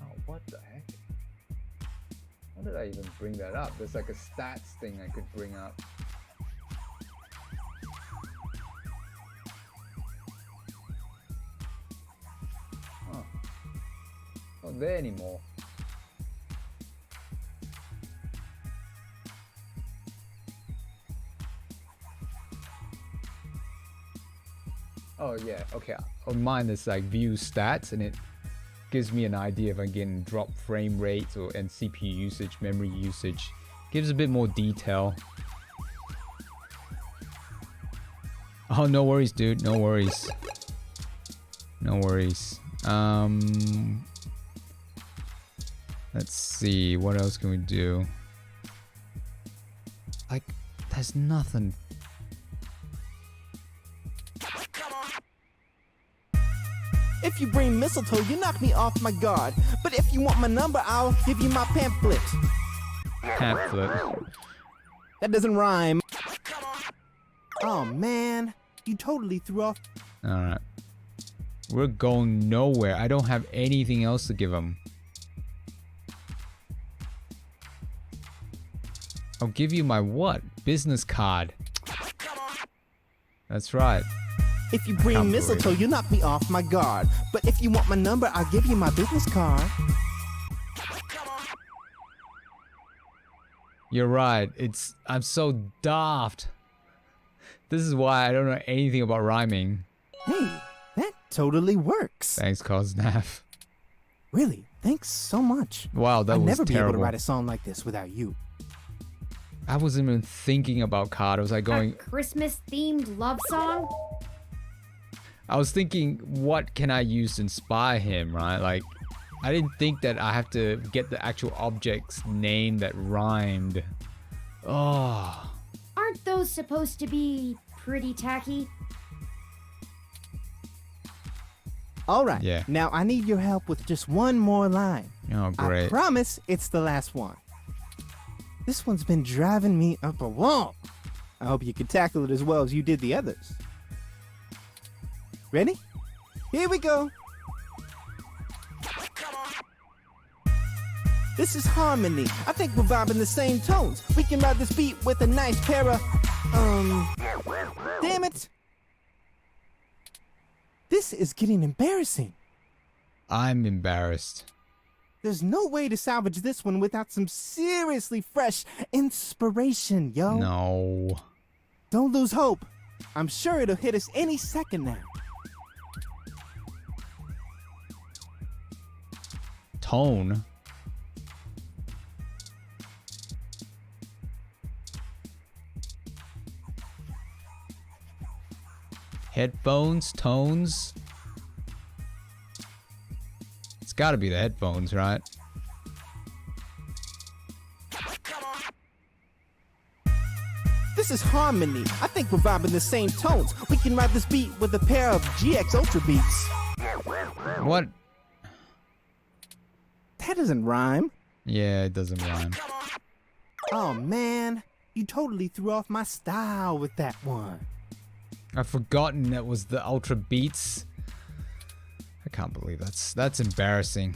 Oh, what the heck? How did I even bring that up? There's like a stats thing I could bring up. Not there anymore. Oh yeah, okay. On mine it's like view stats, and it gives me an idea if I'm getting drop frame rates and CPU usage, memory usage. Gives a bit more detail. Oh, no worries, dude. No worries. No worries. Let's see, what else can we do? Like, there's nothing. If you bring mistletoe, you knock me off my guard. But if you want my number, I'll give you my pamphlet. Pamphlet. That doesn't rhyme. Oh man, you totally threw off. Alright. We're going nowhere. I don't have anything else to give him. I'll give you my what? Business card. That's right. If you bring mistletoe, you knock me off my guard. But if you want my number, I'll give you my business card. You're right. I'm so daft. This is why I don't know anything about rhyming. Hey, that totally works. Thanks, Cosnaf. Really, thanks so much. Wow, that was I'd never be able terrible. to write a song like this without you. I wasn't even thinking about card. I was like going... A Christmas-themed love song? I was thinking, what can I use to inspire him, right? Like, I didn't think that I have to get the actual object's name that rhymed. Oh. Aren't those supposed to be pretty tacky? All right. Yeah. Now I need your help with just one more line. Oh, great. I promise it's the last one. This one's been driving me up a wall. I hope you can tackle it as well as you did the others. Ready? Here we go. This is harmony. I think we're vibing the same tones. We can ride this beat with a nice pair of, damn it. This is getting embarrassing. I'm embarrassed. There's no way to salvage this one without some seriously fresh inspiration, yo. No. Don't lose hope. I'm sure it'll hit us any second now. Tone. Headphones, tones. It's gotta be the headphones, right? This is harmony. I think we're vibing the same tones. We can ride this beat with a pair of GX Ultra beats. What? That doesn't rhyme. Yeah, it doesn't rhyme. Oh man, you totally threw off my style with that one. I've forgotten that was the Ultra Beats. I can't believe that's embarrassing.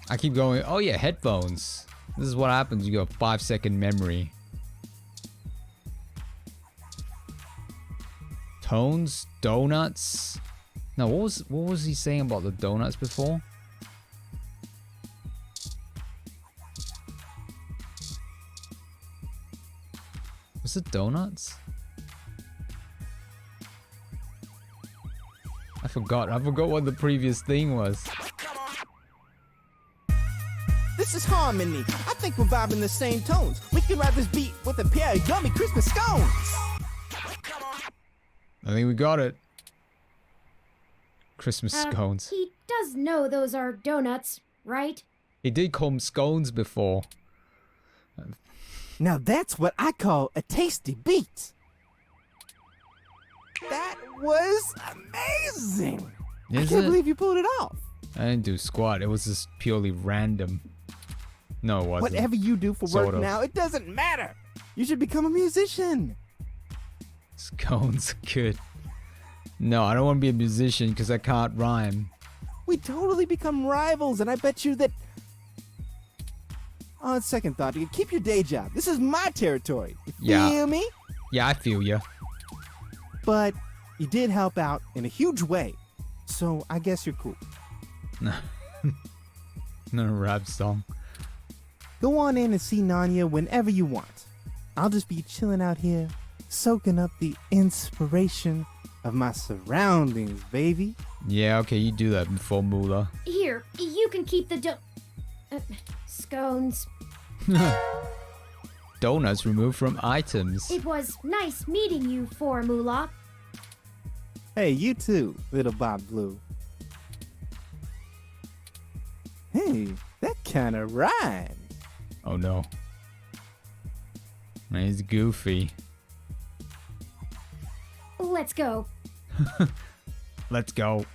I keep going, oh yeah, headphones. This is what happens, you go 5-second memory. Tones, donuts. No, what was he saying about the donuts before? Was it donuts? I forgot what the previous thing was. This is harmony. I think we're vibing the same tones. We can ride this beat with a pair of yummy Christmas scones. I think we got it. Christmas scones. He does know those are donuts, right? He did call them scones before. Now that's what I call a tasty beat. That was amazing. I can't believe you pulled it off. I didn't do squat. It was just purely random. No, it wasn't. Whatever you do for work now, it doesn't matter. You should become a musician. Scones, good. No, I don't want to be a musician because I can't rhyme. We totally become rivals, and I bet you that... On second thought, you keep your day job. This is my territory. You feel me? Yeah, I feel you. But you did help out in a huge way, so I guess you're cool. Not a rap song. Go on in and see Nanya whenever you want. I'll just be chilling out here, soaking up the inspiration of my surroundings, baby. Yeah, okay, you do that before Moolah. Here, you can keep the scones. Donuts removed from items. It was nice meeting you, Formula. Hey, you too, little Bob Blue. Hey, that kind of rhymed. Oh no. Man, he's goofy. Let's go. Let's go.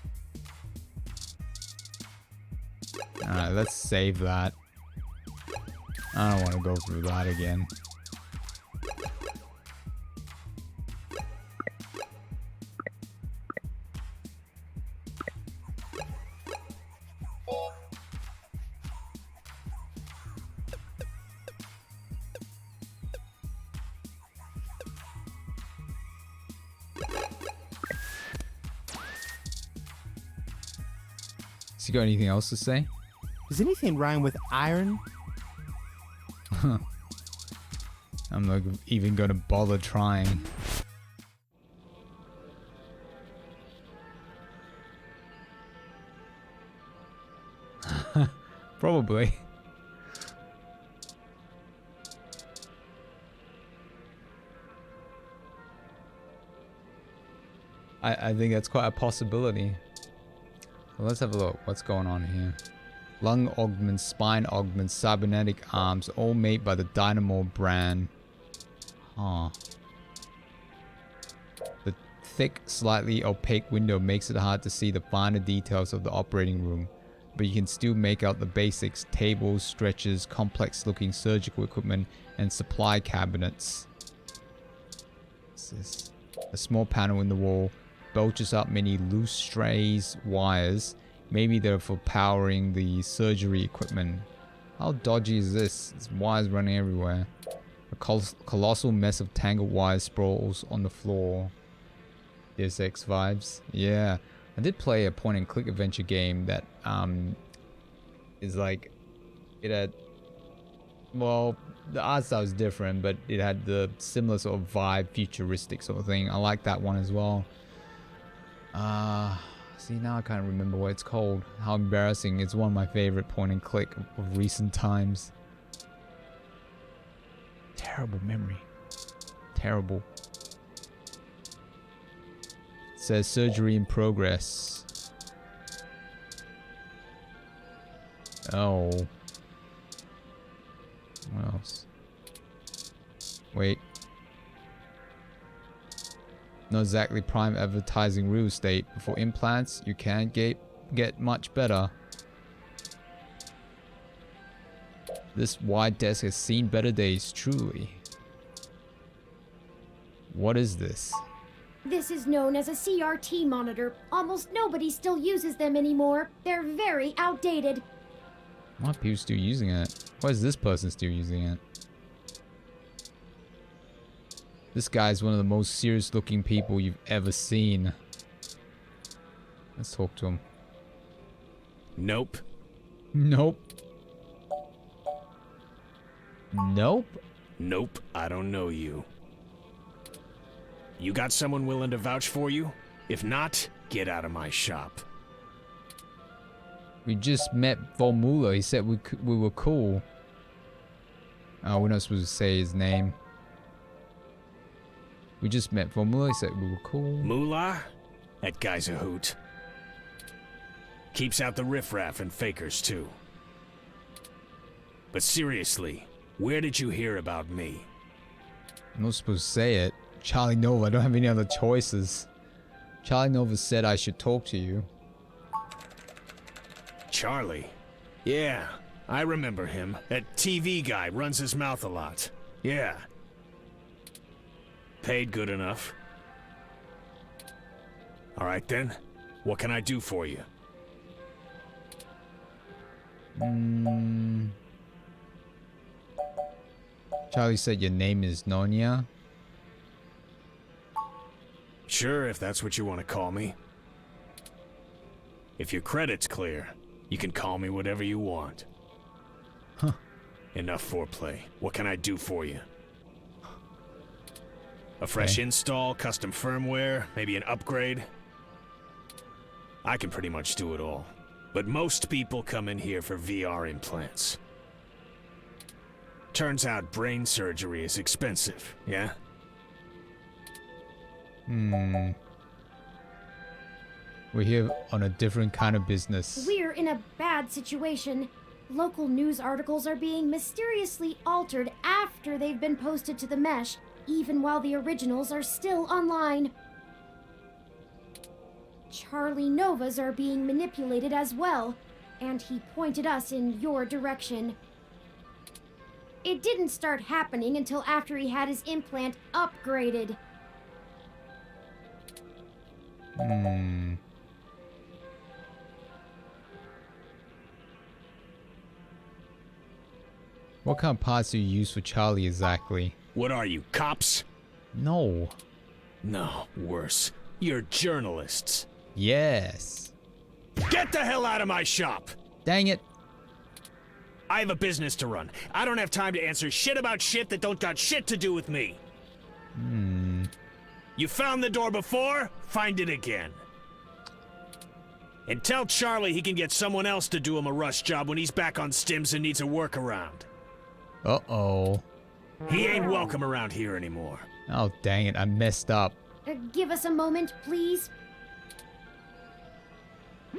Alright, let's save that. I don't want to go through that again. You got anything else to say? Does anything rhyme with iron? I'm not even gonna bother trying. Probably. I think that's quite a possibility. So let's have a look. What's going on here? Lung augments, spine augments, cybernetic arms, all made by the Dynamo brand. Huh. The thick, slightly opaque window makes it hard to see the finer details of the operating room, but you can still make out the basics: tables, stretchers, complex-looking surgical equipment, and supply cabinets. What's this? A small panel in the wall belches up many loose strays wires. Maybe they're for powering the surgery equipment. How dodgy is this? There's wires running everywhere. A colossal mess of tangled wires sprawls on the floor. Deus Ex vibes. Yeah. I did play a point and click adventure game that is like... It had... Well, the art style is different, but it had the similar sort of vibe, futuristic sort of thing. I like that one as well. See, now I can't remember what it's called. How embarrassing. It's one of my favorite point and click of recent times. Terrible memory. Terrible. It says surgery in progress. Oh. What else? Wait. Not exactly prime advertising real estate. For implants, you can't get much better. This wide desk has seen better days, truly. What is this? This is known as a CRT monitor. Almost nobody still uses them anymore. They're very outdated. Why are people still using it? Why is this person still using it? This guy is one of the most serious looking people you've ever seen. Let's talk to him. Nope. Nope. Nope. Nope, I don't know you. You got someone willing to vouch for you? If not, get out of my shop. We just met Volmula. He said we were cool. Oh, we're not supposed to say his name. We just met Volmula. He said we were cool. Moolah? That guy's a hoot. Keeps out the riffraff and fakers, too. But seriously, where did you hear about me? I'm not supposed to say it. Charlie Nova, I don't have any other choices. Charlie Nova said I should talk to you. Charlie? Yeah, I remember him. That TV guy runs his mouth a lot. Yeah. Paid good enough. Alright then, what can I do for you? Charlie said your name is Nonya. Sure, if that's what you want to call me. If your credit's clear, you can call me whatever you want. Huh. Enough foreplay. What can I do for you? A fresh install, custom firmware, maybe an upgrade? I can pretty much do it all. But most people come in here for VR implants. Turns out brain surgery is expensive, yeah? We're here on a different kind of business. We're in a bad situation. Local news articles are being mysteriously altered after they've been posted to the mesh, even while the originals are still online. Charlie Novas are being manipulated as well, and he pointed us in your direction. It didn't start happening until after he had his implant upgraded. What kind of parts do you use for Charlie exactly? What are you, cops? No. No, worse. You're journalists. Yes. Get the hell out of my shop! Dang it. I have a business to run. I don't have time to answer shit about shit that don't got shit to do with me. You found the door before? Find it again. And tell Charlie he can get someone else to do him a rush job when he's back on stims and needs a workaround. Uh-oh. He ain't welcome around here anymore. Oh, dang it. I messed up. Give us a moment, please.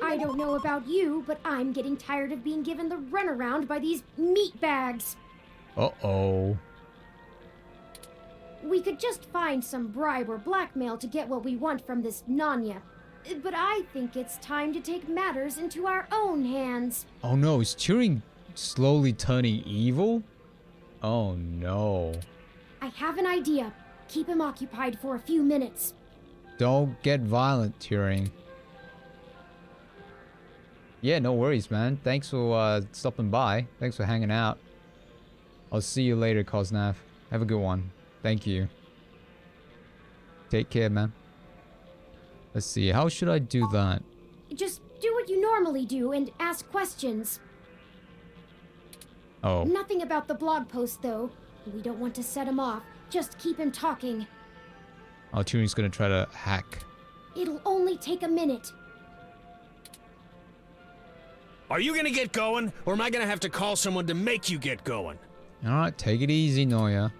I don't know about you, but I'm getting tired of being given the runaround by these meatbags. Uh-oh. We could just find some bribe or blackmail to get what we want from this Nanya. But I think it's time to take matters into our own hands. Oh no, is Turing slowly turning evil? Oh no. I have an idea. Keep him occupied for a few minutes. Don't get violent, Turing. Yeah, no worries, man. Thanks for stopping by. Thanks for hanging out. I'll see you later, Cosnav. Have a good one. Thank you. Take care, man. Let's see. How should I do that? Just do what you normally do and ask questions. Oh. Nothing about the blog post, though. We don't want to set him off. Just keep him talking. Oh, Turing's gonna try to hack. It'll only take a minute. Are you gonna get going, or am I gonna have to call someone to make you get going? Alright, take it easy, Nonya.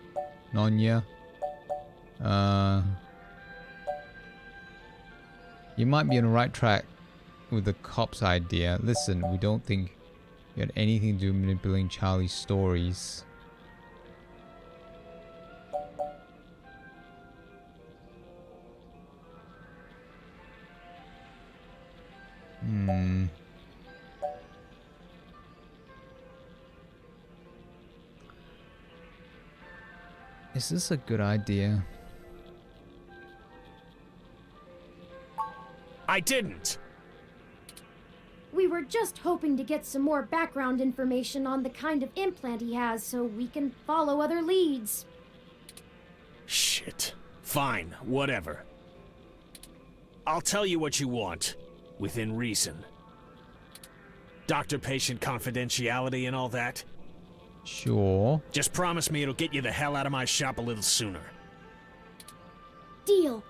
Nonya. You might be on the right track with the cop's idea. Listen, we don't think you had anything to do with manipulating Charlie's stories. Is this a good idea? I didn't. We were just hoping to get some more background information on the kind of implant he has so we can follow other leads. Shit. Fine, whatever. I'll tell you what you want, within reason. Doctor-patient confidentiality and all that. Sure. Just promise me it'll get you the hell out of my shop a little sooner. Deal.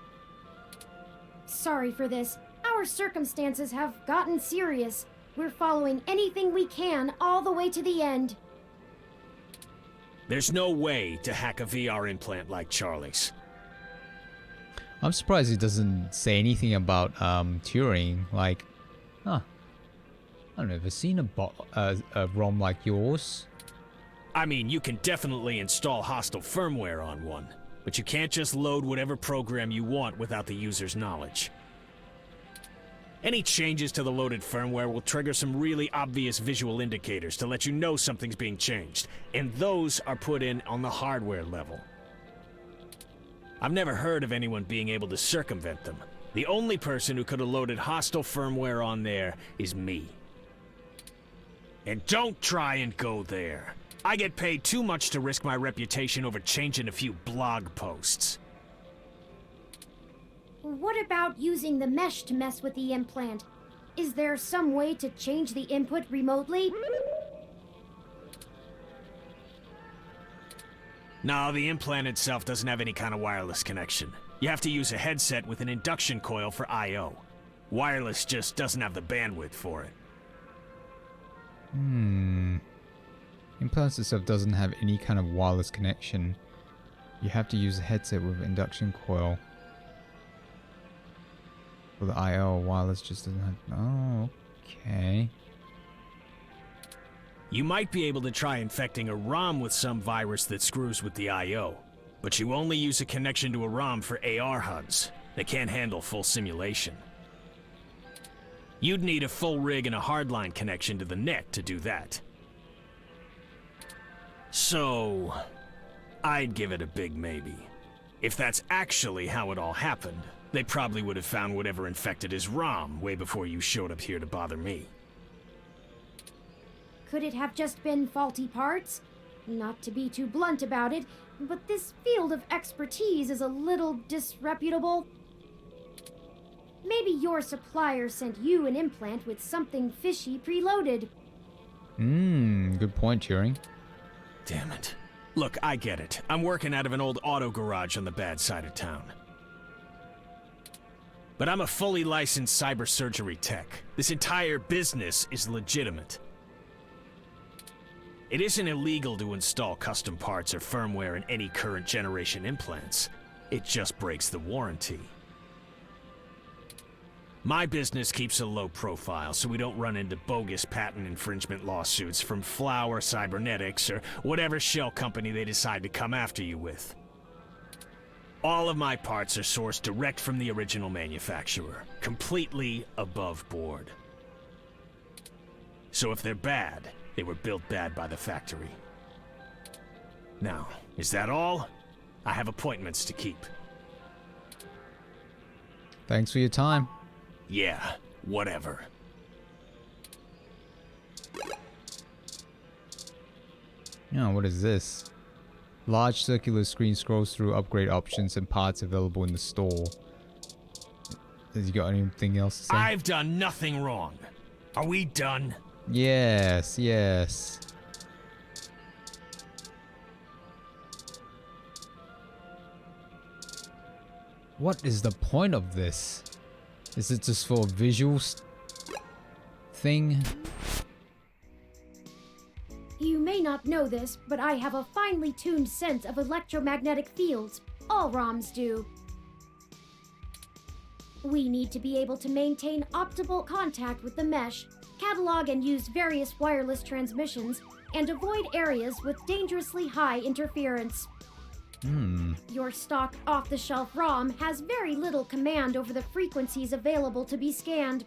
Sorry for this. Our circumstances have gotten serious. We're following anything we can all the way to the end. There's no way to hack a VR implant like Charlie's. I'm surprised he doesn't say anything about Turing. Like, huh? I've never seen a ROM like yours. I mean, you can definitely install hostile firmware on one, but you can't just load whatever program you want without the user's knowledge. Any changes to the loaded firmware will trigger some really obvious visual indicators to let you know something's being changed, and those are put in on the hardware level. I've never heard of anyone being able to circumvent them. The only person who could have loaded hostile firmware on there is me. And don't try and go there. I get paid too much to risk my reputation over changing a few blog posts. What about using the mesh to mess with the implant? Is there some way to change the input remotely? No, the implant itself doesn't have any kind of wireless connection. You have to use a headset with an induction coil for I/O. Wireless just doesn't have the bandwidth for it. Implants itself doesn't have any kind of wireless connection. You have to use a headset with induction coil. For the I/O, wireless just doesn't have... Oh, okay. You might be able to try infecting a ROM with some virus that screws with the I/O, but you only use a connection to a ROM for AR HUDs. They can't handle full simulation. You'd need a full rig and a hardline connection to the net to do that. So, I'd give it a big maybe. If that's actually how it all happened, they probably would have found whatever infected his ROM way before you showed up here to bother me. Could it have just been faulty parts? Not to be too blunt about it, but this field of expertise is a little disreputable. Maybe your supplier sent you an implant with something fishy preloaded. Good point, Turing. Damn it. Look, I get it. I'm working out of an old auto garage on the bad side of town. But I'm a fully licensed cyber surgery tech. This entire business is legitimate. It isn't illegal to install custom parts or firmware in any current generation implants. It just breaks the warranty. My business keeps a low profile so we don't run into bogus patent infringement lawsuits from Flower Cybernetics or whatever shell company they decide to come after you with. All of my parts are sourced direct from the original manufacturer, completely above board. So if they're bad, they were built bad by the factory. Now, is that all? I have appointments to keep. Thanks for your time. Yeah, whatever. Oh, what is this? Large circular screen scrolls through upgrade options and parts available in the store. Has you got anything else to say? I've done nothing wrong. Are we done? Yes, yes. What is the point of this? Is it just for a visual thing? You may not know this, but I have a finely tuned sense of electromagnetic fields. All ROMs do. We need to be able to maintain optimal contact with the mesh, catalog and use various wireless transmissions, and avoid areas with dangerously high interference. Your stock off-the-shelf ROM has very little command over the frequencies available to be scanned.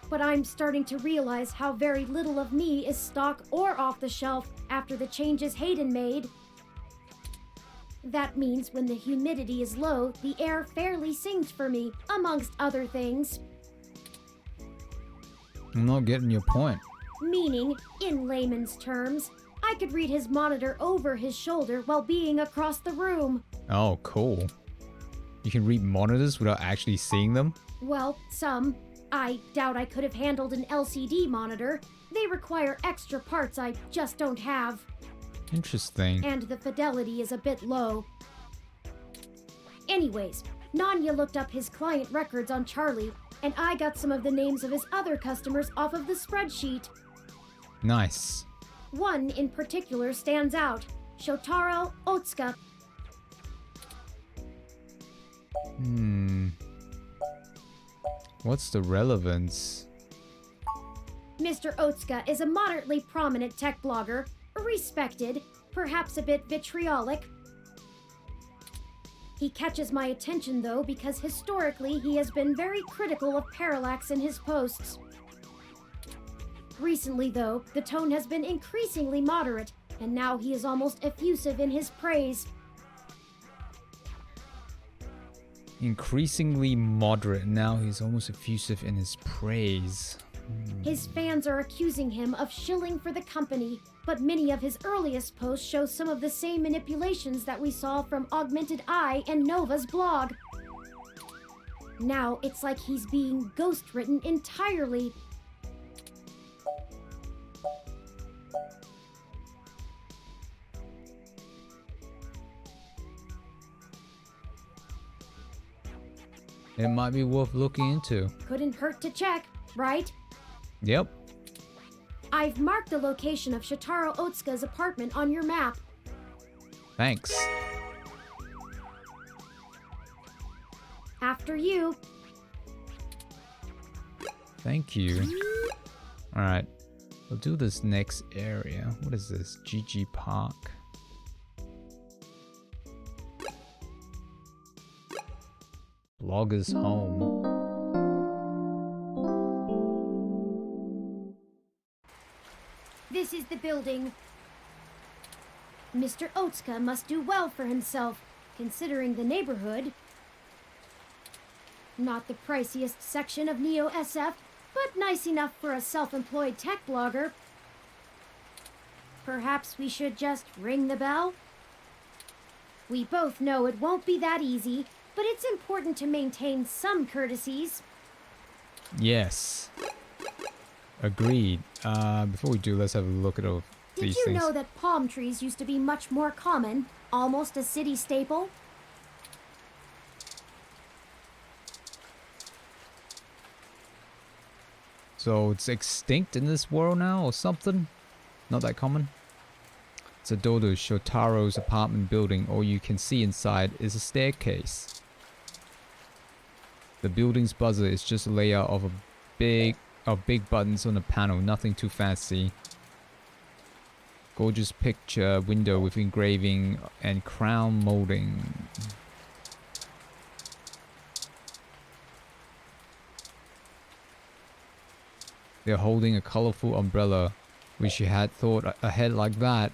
But I'm starting to realize how very little of me is stock or off-the-shelf after the changes Hayden made. That means when the humidity is low, the air fairly sings for me, amongst other things. I'm not getting your point. Meaning, in layman's terms, I could read his monitor over his shoulder while being across the room. Oh, cool. You can read monitors without actually seeing them? Well, some. I doubt I could have handled an LCD monitor. They require extra parts I just don't have. Interesting. And the fidelity is a bit low. Anyways, Nanya looked up his client records on Charlie, and I got some of the names of his other customers off of the spreadsheet. Nice. One in particular stands out, Shotaro Otsuka. What's the relevance? Mr. Otsuka is a moderately prominent tech blogger, respected, perhaps a bit vitriolic. He catches my attention though because historically he has been very critical of Parallax in his posts. Recently though, the tone has been increasingly moderate, and now he is almost effusive in his praise. Increasingly moderate, now he's almost effusive in his praise. His fans are accusing him of shilling for the company, but many of his earliest posts show some of the same manipulations that we saw from Augmented Eye and Nova's blog. Now it's like he's being ghost-written entirely. It might be worth looking into. Couldn't hurt to check, right? Yep. I've marked the location of Shotaro Otsuka's apartment on your map. Thanks. After you. Thank you. Alright. We'll do this next area. What is this? GG Park. Blogger's home. This is the building. Mr. Otsuka must do well for himself, considering the neighborhood. Not the priciest section of Neo SF, but nice enough for a self-employed tech blogger. Perhaps we should just ring the bell? We both know it won't be that easy, but it's important to maintain some courtesies. Yes. Agreed. Before we do, let's have a look at all these Did you things. know that palm trees used to be much more common, almost a city staple? So it's extinct in this world now or something? Not that common? It's a door to Shotaro's apartment building. All you can see inside is a staircase. The building's buzzer is just a layout of big buttons on a panel, nothing too fancy. Gorgeous picture window with engraving and crown molding. They're holding a colorful umbrella. Wish you had thought ahead like that.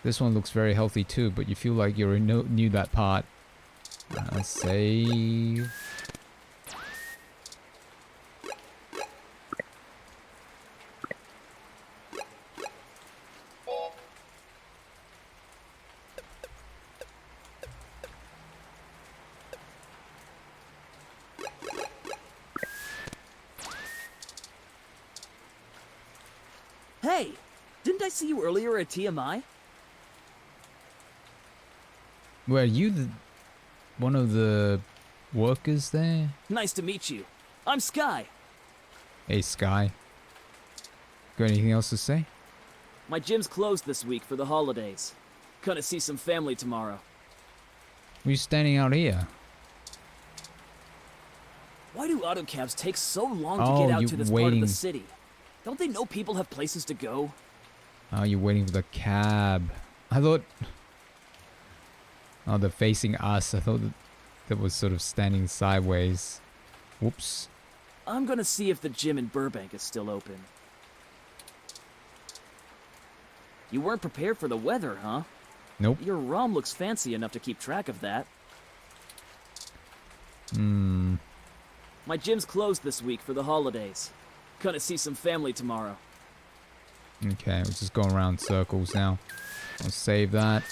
This one looks very healthy too, but you feel like you knew that part. Save. Hey, didn't I see you earlier at TMI? Were you one of the workers there? Nice to meet you. I'm Sky. Hey, Sky. Got anything else to say? My gym's closed this week for the holidays. Gonna see some family tomorrow. Were you standing out here? Why do auto cabs take so long to Oh, get out you to this part of waiting. the city? Don't they know people have places to go? Oh, you're waiting for the cab. I thought... Oh, they're facing us. I thought that was sort of standing sideways. Whoops. I'm gonna see if the gym in Burbank is still open. You weren't prepared for the weather, huh? Nope. Your ROM looks fancy enough to keep track of that. Hmm. My gym's closed this week for the holidays. Gonna see some family tomorrow. Okay, we're just going around in circles now. I'll save that.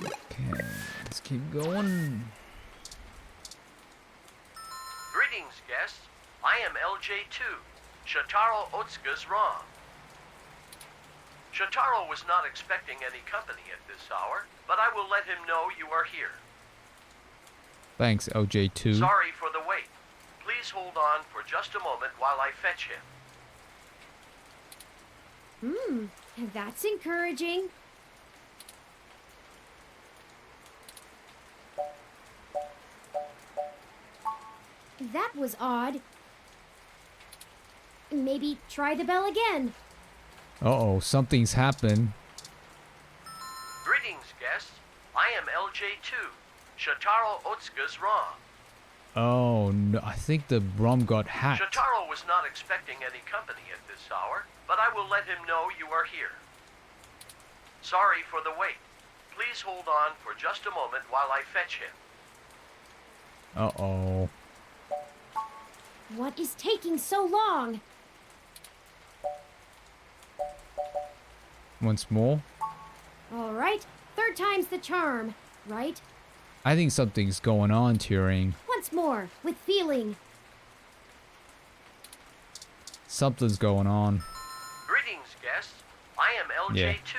Okay, let's keep going. Greetings, guests. I am LJ2, Shotaro Otsuka's ROM. Shotaro was not expecting any company at this hour, but I will let him know you are here. Thanks, LJ2. Sorry for the wait. Please hold on for just a moment while I fetch him. That's encouraging. That was odd. Maybe try the bell again. Uh-oh, something's happened. Greetings, guests. I am LJ2, Shotaro Otsuka's ROM. Oh, no, I think the ROM got hacked. Shotaro was not expecting any company at this hour, but I will let him know you are here. Sorry for the wait. Please hold on for just a moment while I fetch him. Uh-oh. What is taking so long? Once more? All right, third time's the charm, right? I think something's going on, Turing. Once more, with feeling. Something's going on. Greetings, guests. I am LJ2,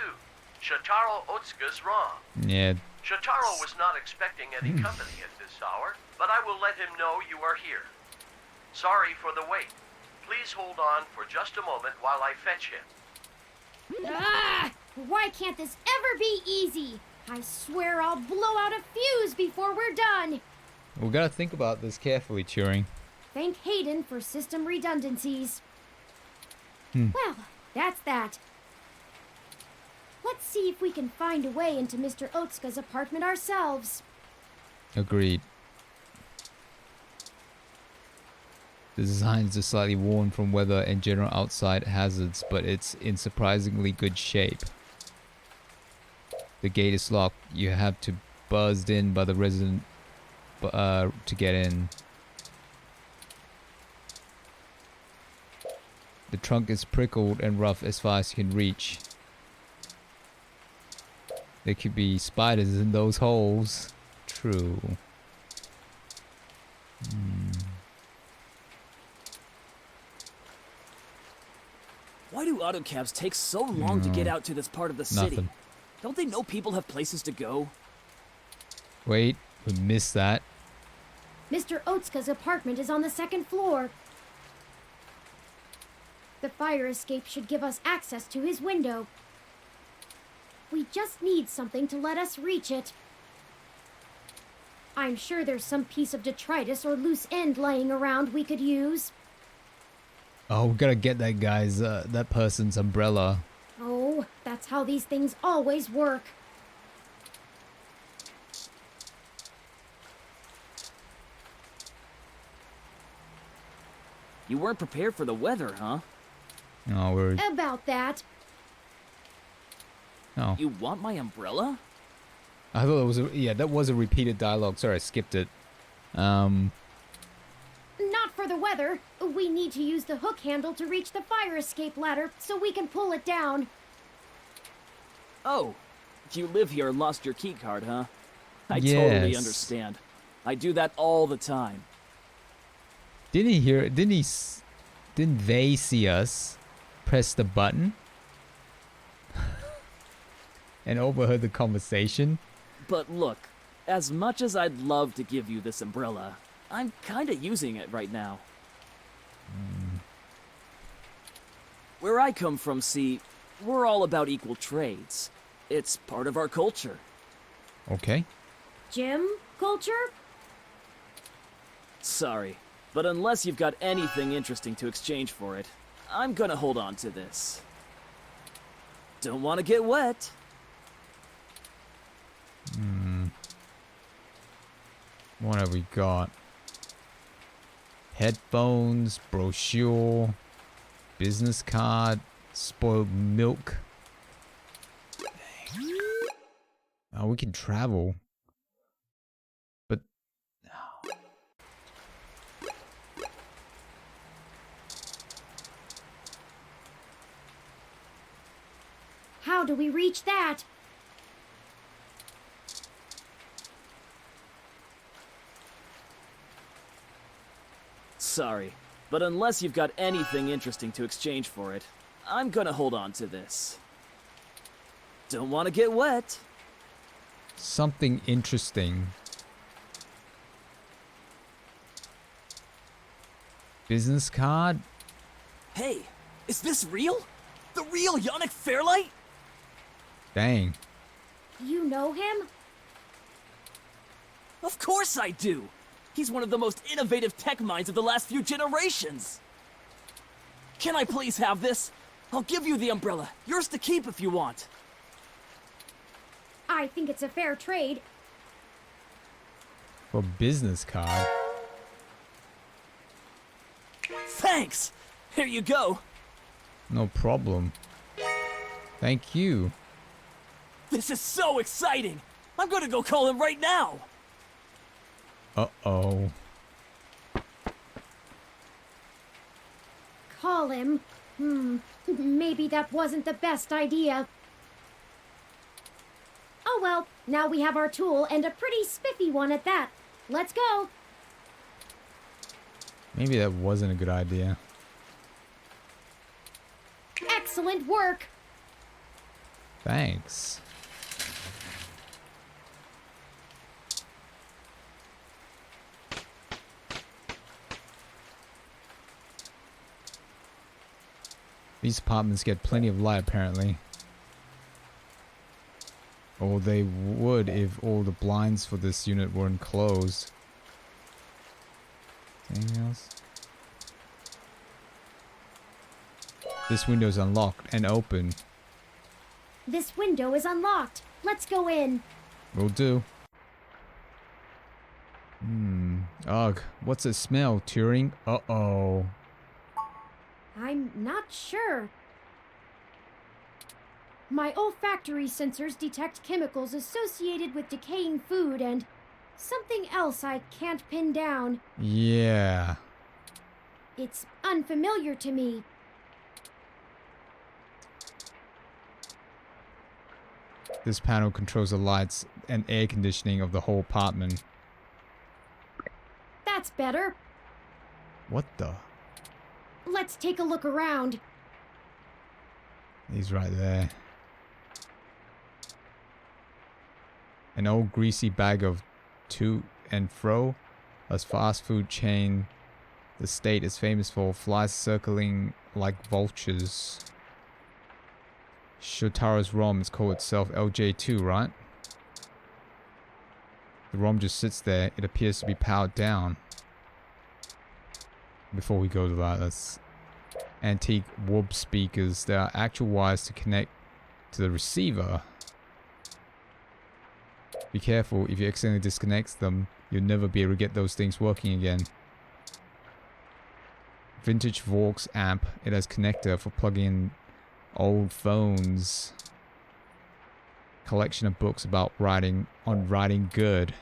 Shotaro Otsuka's ROM. Yeah. Shotaro was not expecting any company at this hour, but I will let him know you are here. Sorry for the wait. Please hold on for just a moment while I fetch him. Ah! Why can't this ever be easy? I swear I'll blow out a fuse before we're done. We gotta think about this carefully, Turing. Thank Hayden for system redundancies. Well, that's that. Let's see if we can find a way into Mr. Otsuka's apartment ourselves. Agreed. The designs are slightly worn from weather and general outside hazards, but it's in surprisingly good shape. The gate is locked. You have to buzzed in by the resident to get in. The trunk is prickled and rough as far as you can reach. There could be spiders in those holes. True. Why do auto cabs take so long to get out to this part of the city? Nothing. Don't they know people have places to go? Wait, we missed that. Mr. Otsuka's apartment is on the second floor. The fire escape should give us access to his window. We just need something to let us reach it. I'm sure there's some piece of detritus or loose end lying around we could use. Oh, we gotta get that guy's, that person's umbrella. Oh, that's how these things always work. You weren't prepared for the weather, huh? Oh, we're... About that. Oh. You want my umbrella? I thought it was a... Yeah, that was a repeated dialogue. Sorry, I skipped it. Not for the weather. We need to use the hook handle to reach the fire escape ladder so we can pull it down. Oh, you live here and lost your key card, huh? I totally Yes. understand. I do that all the time. Didn't he hear? Didn't they see us press the button and overheard the conversation? But look, as much as I'd love to give you this umbrella, I'm kinda using it right now. Where I come from, see, we're all about equal trades. It's part of our culture. Okay. Gym culture? Sorry, but unless you've got anything interesting to exchange for it, I'm gonna hold on to this. Don't want to get wet. What have we got? Headphones, brochure, business card, spoiled milk. Oh, we can travel. But How do we reach that? Sorry, but unless you've got anything interesting to exchange for it, I'm gonna hold on to this. Don't want to get wet. something interesting. Business card? Hey, is this real? The real Yannick Fairlight? Dang. You know him? Of course I do! He's one of the most innovative tech minds of the last few generations! Can I please have this? I'll give you the umbrella. Yours to keep if you want. I think it's a fair trade. For business card? Thanks! Here you go. No problem. Thank you. This is so exciting! I'm gonna go call him right now! Uh-oh. Call him? Maybe that wasn't the best idea. Oh well, now we have our tool, and a pretty spiffy one at that. Let's go. Maybe that wasn't a good idea. Excellent work. Thanks. These apartments get plenty of light, apparently. Or they would if all the blinds for this unit weren't closed. Anything else? This window is unlocked and open. This window is unlocked. Let's go in. Will do. Ugh. What's the smell, Turing? Uh-oh. I'm not sure. My olfactory sensors detect chemicals associated with decaying food and something else I can't pin down. Yeah. It's unfamiliar to me. This panel controls the lights and air conditioning of the whole apartment. That's better. What the? Let's take a look around. He's right there. An old greasy bag of to and fro. A fast food chain. The state is famous for flies circling like vultures. Shotaro's ROM is called itself LJ2, right? The ROM just sits there. It appears to be powered down. Before we go to that, that's antique Warp speakers. There are actual wires to connect to the receiver. Be careful, if you accidentally disconnect them, you'll never be able to get those things working again. Vintage Vox amp. It has connector for plugging in old phones. Collection of books about writing good.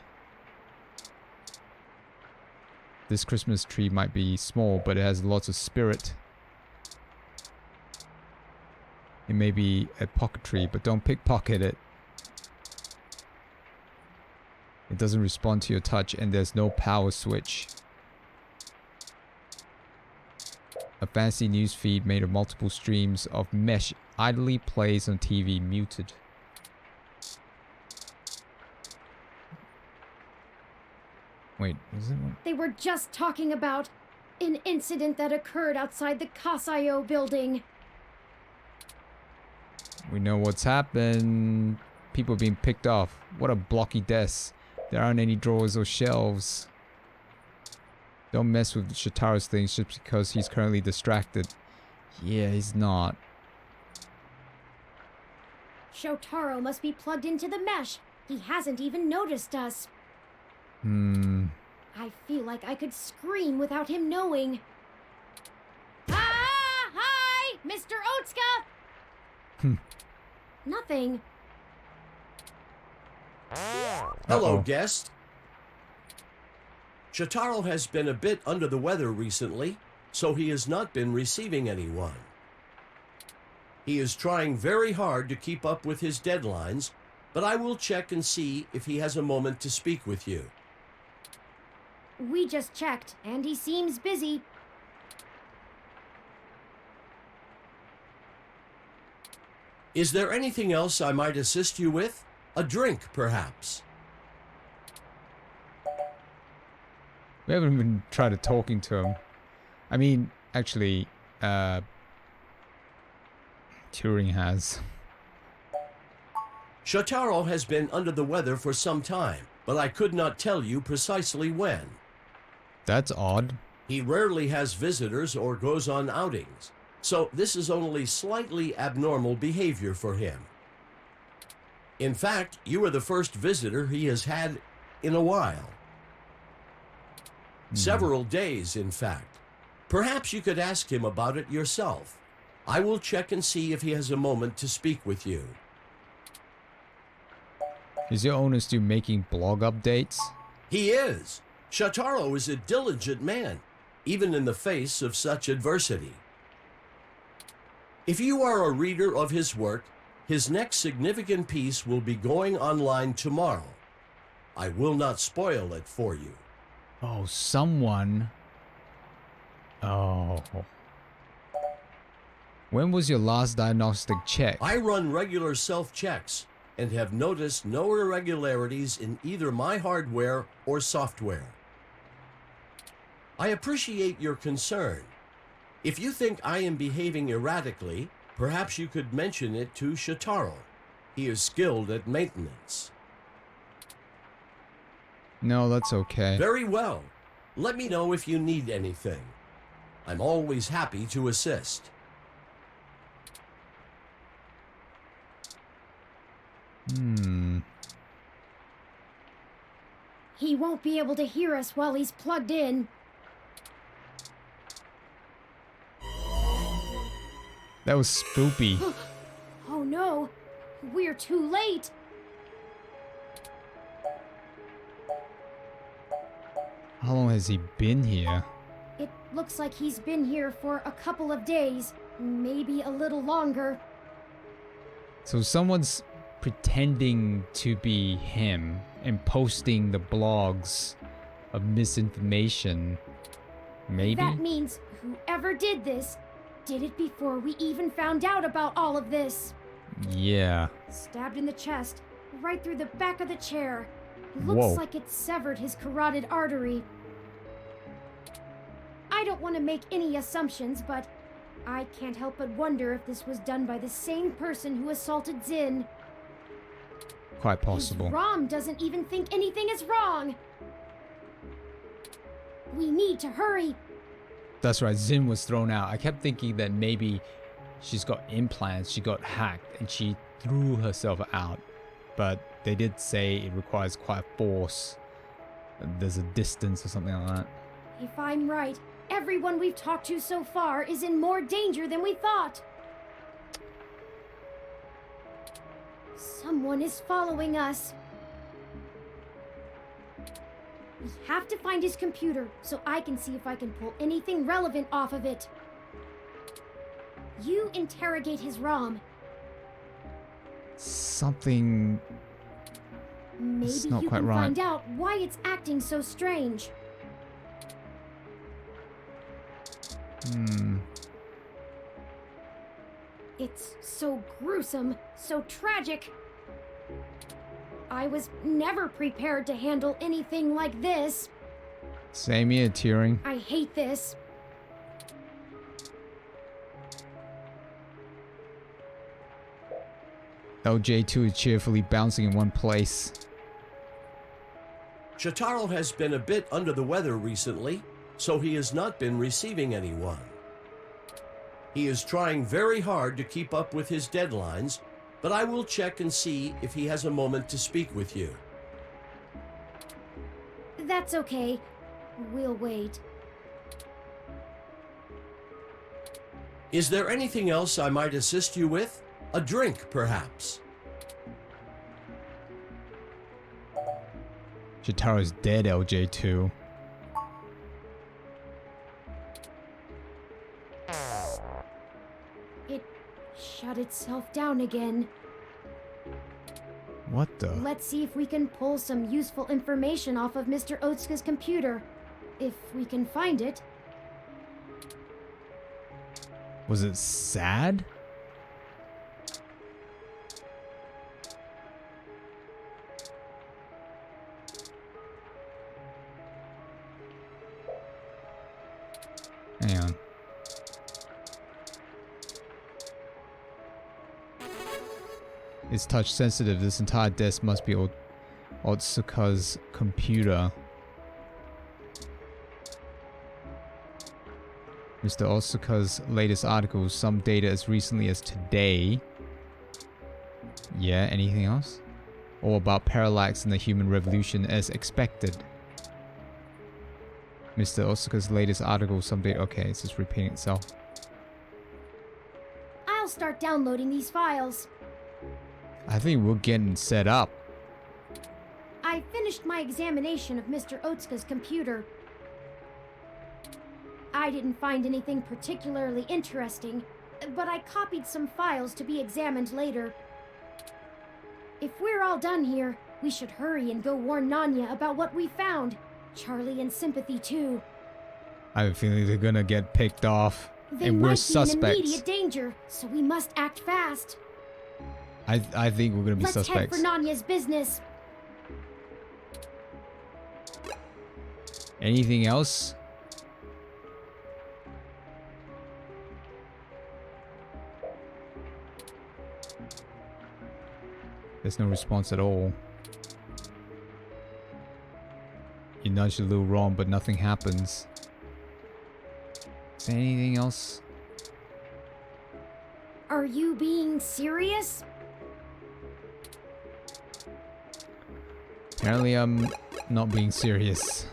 This Christmas tree might be small, but it has lots of spirit. It may be a pocket tree, but don't pickpocket it. It doesn't respond to your touch and there's no power switch. A fancy news feed made of multiple streams of mesh idly plays on TV muted. Wait, is it one? They were just talking about an incident that occurred outside the Kasayo building. We know what's happened. People being picked off. What a blocky desk. There aren't any drawers or shelves. Don't mess with Shotaro's things just because he's currently distracted. Yeah, he's not. Shotaro must be plugged into the mesh. He hasn't even noticed us. I feel like I could scream without him knowing. Ah! Hi! Mr. Otsuka! Nothing. Hello, Uh-oh. guest. Shotaro has been a bit under the weather recently, so he has not been receiving anyone. He is trying very hard to keep up with his deadlines, but I will check and see if he has a moment to speak with you. We just checked, and he seems busy. Is there anything else I might assist you with? A drink, perhaps? We haven't even tried talking to him. I mean, actually, Turing has. Shotaro has been under the weather for some time, but I could not tell you precisely when. That's odd. He rarely has visitors or goes on outings, so this is only slightly abnormal behavior for him. In fact, you are the first visitor he has had in a while. Several days, in fact. Perhaps you could ask him about it yourself. I will check and see if he has a moment to speak with you. Is your owner still making blog updates? He is. Shotaro is a diligent man, even in the face of such adversity. If you are a reader of his work, his next significant piece will be going online tomorrow. I will not spoil it for you. Oh, someone. Oh. When was your last diagnostic check? I run regular self-checks and have noticed no irregularities in either my hardware or software. I appreciate your concern. If you think I am behaving erratically, perhaps you could mention it to Shotaro. He is skilled at maintenance. No, that's okay. Very well. Let me know if you need anything. I'm always happy to assist. He won't be able to hear us while he's plugged in. That was spoopy. Oh no, we're too late. How long has he been here? It looks like he's been here for a couple of days, maybe a little longer. So someone's pretending to be him and posting the blogs of misinformation. Maybe? That means whoever did this did it before we even found out about all of this. Yeah. Stabbed in the chest, right through the back of the chair. Looks Whoa. like it severed his carotid artery. I don't want to make any assumptions, but I can't help but wonder if this was done by the same person who assaulted Zin. Quite possible. Rom doesn't even think anything is wrong. We need to hurry. That's right, Zin was thrown out. I kept thinking that maybe she's got implants, she got hacked, and she threw herself out. But they did say it requires quite a force. There's a distance or something like that. If I'm right, everyone we've talked to so far is in more danger than we thought. Someone is following us. We have to find his computer so I can see if I can pull anything relevant off of it. You interrogate his ROM. Something... Maybe It's not you quite can right. find out why it's acting so strange. It's so gruesome, so tragic. I was never prepared to handle anything like this. Same here, Turing. I hate this. LJ2 is cheerfully bouncing in one place. Shotaro has been a bit under the weather recently, so he has not been receiving anyone. He is trying very hard to keep up with his deadlines, but I will check and see if he has a moment to speak with you. That's okay. We'll wait. Is there anything else I might assist you with? A drink, perhaps? Shitaro's dead, LJ2. It shut itself down again. What the? Let's see if we can pull some useful information off of Mr. Otsuka's computer. If we can find it. Was it sad? Hang on. It's touch sensitive. This entire desk must be Otsuka's computer. Mr. Otsuka's latest articles, some data as recently as today. Yeah, anything else? All about Parallax and the human revolution as expected. Mr. Otsuka's latest article, some data. Okay, it's just repeating itself. I'll start downloading these files. I think we're getting set up. I finished my examination of Mr. Otsuka's computer. I didn't find anything particularly interesting, but I copied some files to be examined later. If we're all done here, we should hurry and go warn Nanya about what we found. Charlie and Sympathy too. I have a feeling they're gonna get picked off, They and might we're be in suspects. immediate danger, so we must act fast. I think we're gonna be Let's suspects. head for Nanya's business. Anything else? There's no response at all. You nudged a little wrong, but nothing happens. Is there anything else? Are you being serious? Apparently I'm not being serious.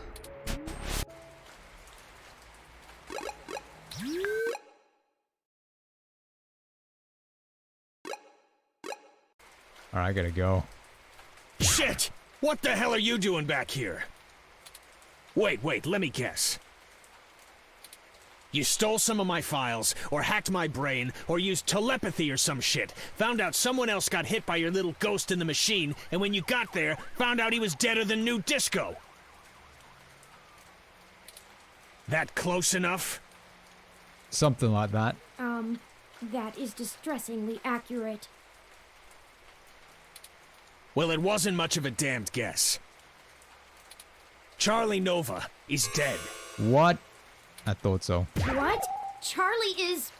Alright, I gotta go. Shit! What the hell are you doing back here? Wait, let me guess. You stole some of my files, or hacked my brain, or used telepathy or some shit. Found out someone else got hit by your little ghost in the machine, and when you got there, found out he was deader than New Disco. That close enough? Something like that. That is distressingly accurate. Well, it wasn't much of a damned guess. Charlie Nova is dead. What? I thought so. What? Charlie is...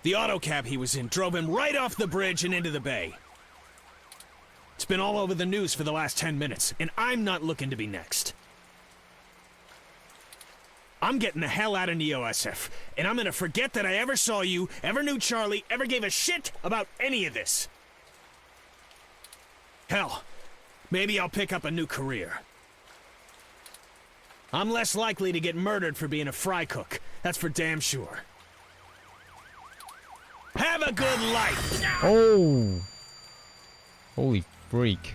The auto cab he was in drove him right off the bridge and into the bay. It's been all over the news for the last 10 minutes, and I'm not looking to be next. I'm getting the hell out of NeoSF, and I'm gonna forget that I ever saw you, ever knew Charlie, ever gave a shit about any of this. Hell, maybe I'll pick up a new career. I'm less likely to get murdered for being a fry cook, that's for damn sure. Have a good life! Oh! Holy freak.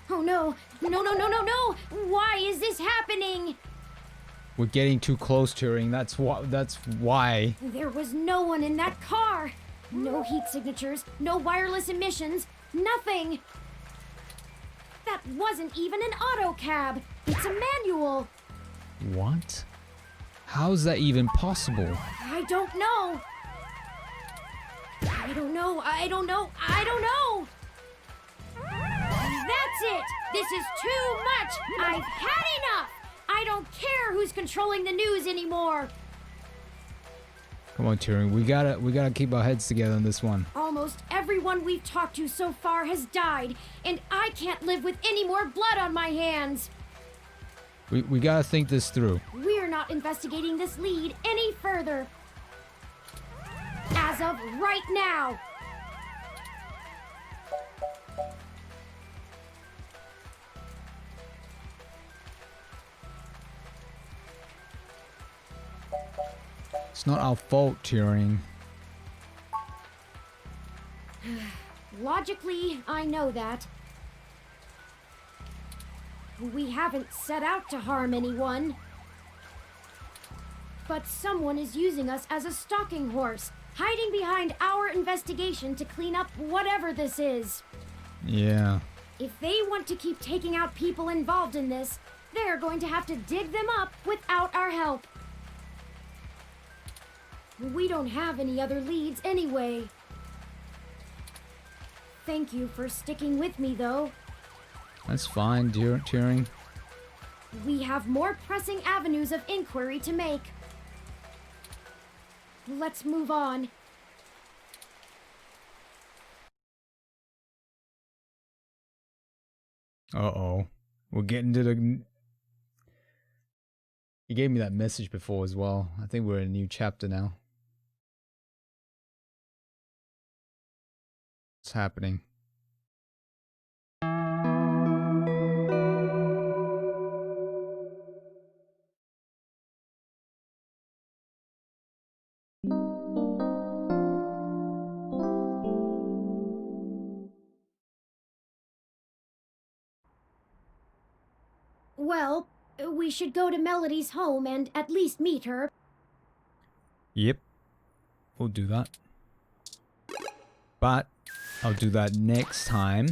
Oh no! No! Why is this happening? We're getting too close, Turing. That's why. There was no one in that car! No heat signatures, no wireless emissions, Nothing! That wasn't even an auto cab. It's a manual. What? How is that even possible? I don't know. I don't know. I don't know. I don't know. That's it. This is too much. I've had enough. I don't care who's controlling the news anymore. Come on, Turing. We gotta keep our heads together on this one. Almost everyone we've talked to so far has died, and I can't live with any more blood on my hands. We gotta think this through. We're not investigating this lead any further. As of right now. It's not our fault, Turing. Logically, I know that. We haven't set out to harm anyone. But someone is using us as a stalking horse, hiding behind our investigation to clean up whatever this is. Yeah. If they want to keep taking out people involved in this, they're going to have to dig them up without our help. We don't have any other leads anyway. Thank you for sticking with me, though. That's fine, Turing. We have more pressing avenues of inquiry to make. Let's move on. Uh-oh. We're getting to the... He gave me that message before as well. I think we're in a new chapter now. What's happening? Well, we should go to Melody's home and at least meet her. Yep. We'll do that. But I'll do that next time.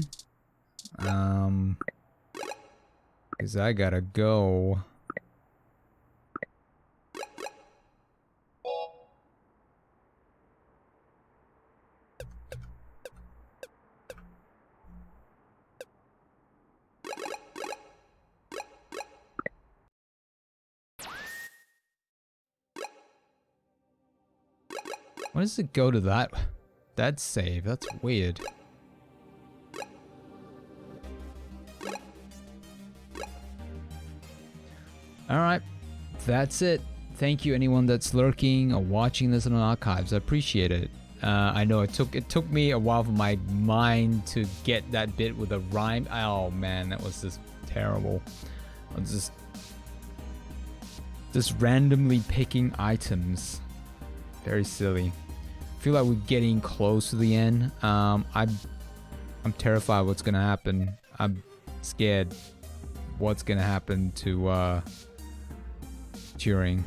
Because I gotta go. Why does it go to that save? That's weird. Alright, that's it. Thank you anyone that's lurking or watching this on archives. I appreciate it. I know it took me a while for my mind to get that bit with a rhyme. Oh man, that was just terrible. I was just randomly picking items. Very silly. I feel like we're getting close to the end. I'm terrified what's gonna happen. I'm scared what's gonna happen to Turing.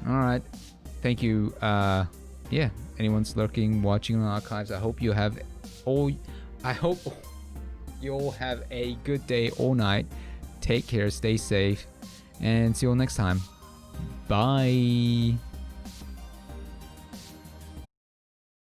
Alright. Thank you. Yeah, anyone's lurking, watching on archives, I hope you have you all have a good day or night. Take care, stay safe, and see you all next time. Bye.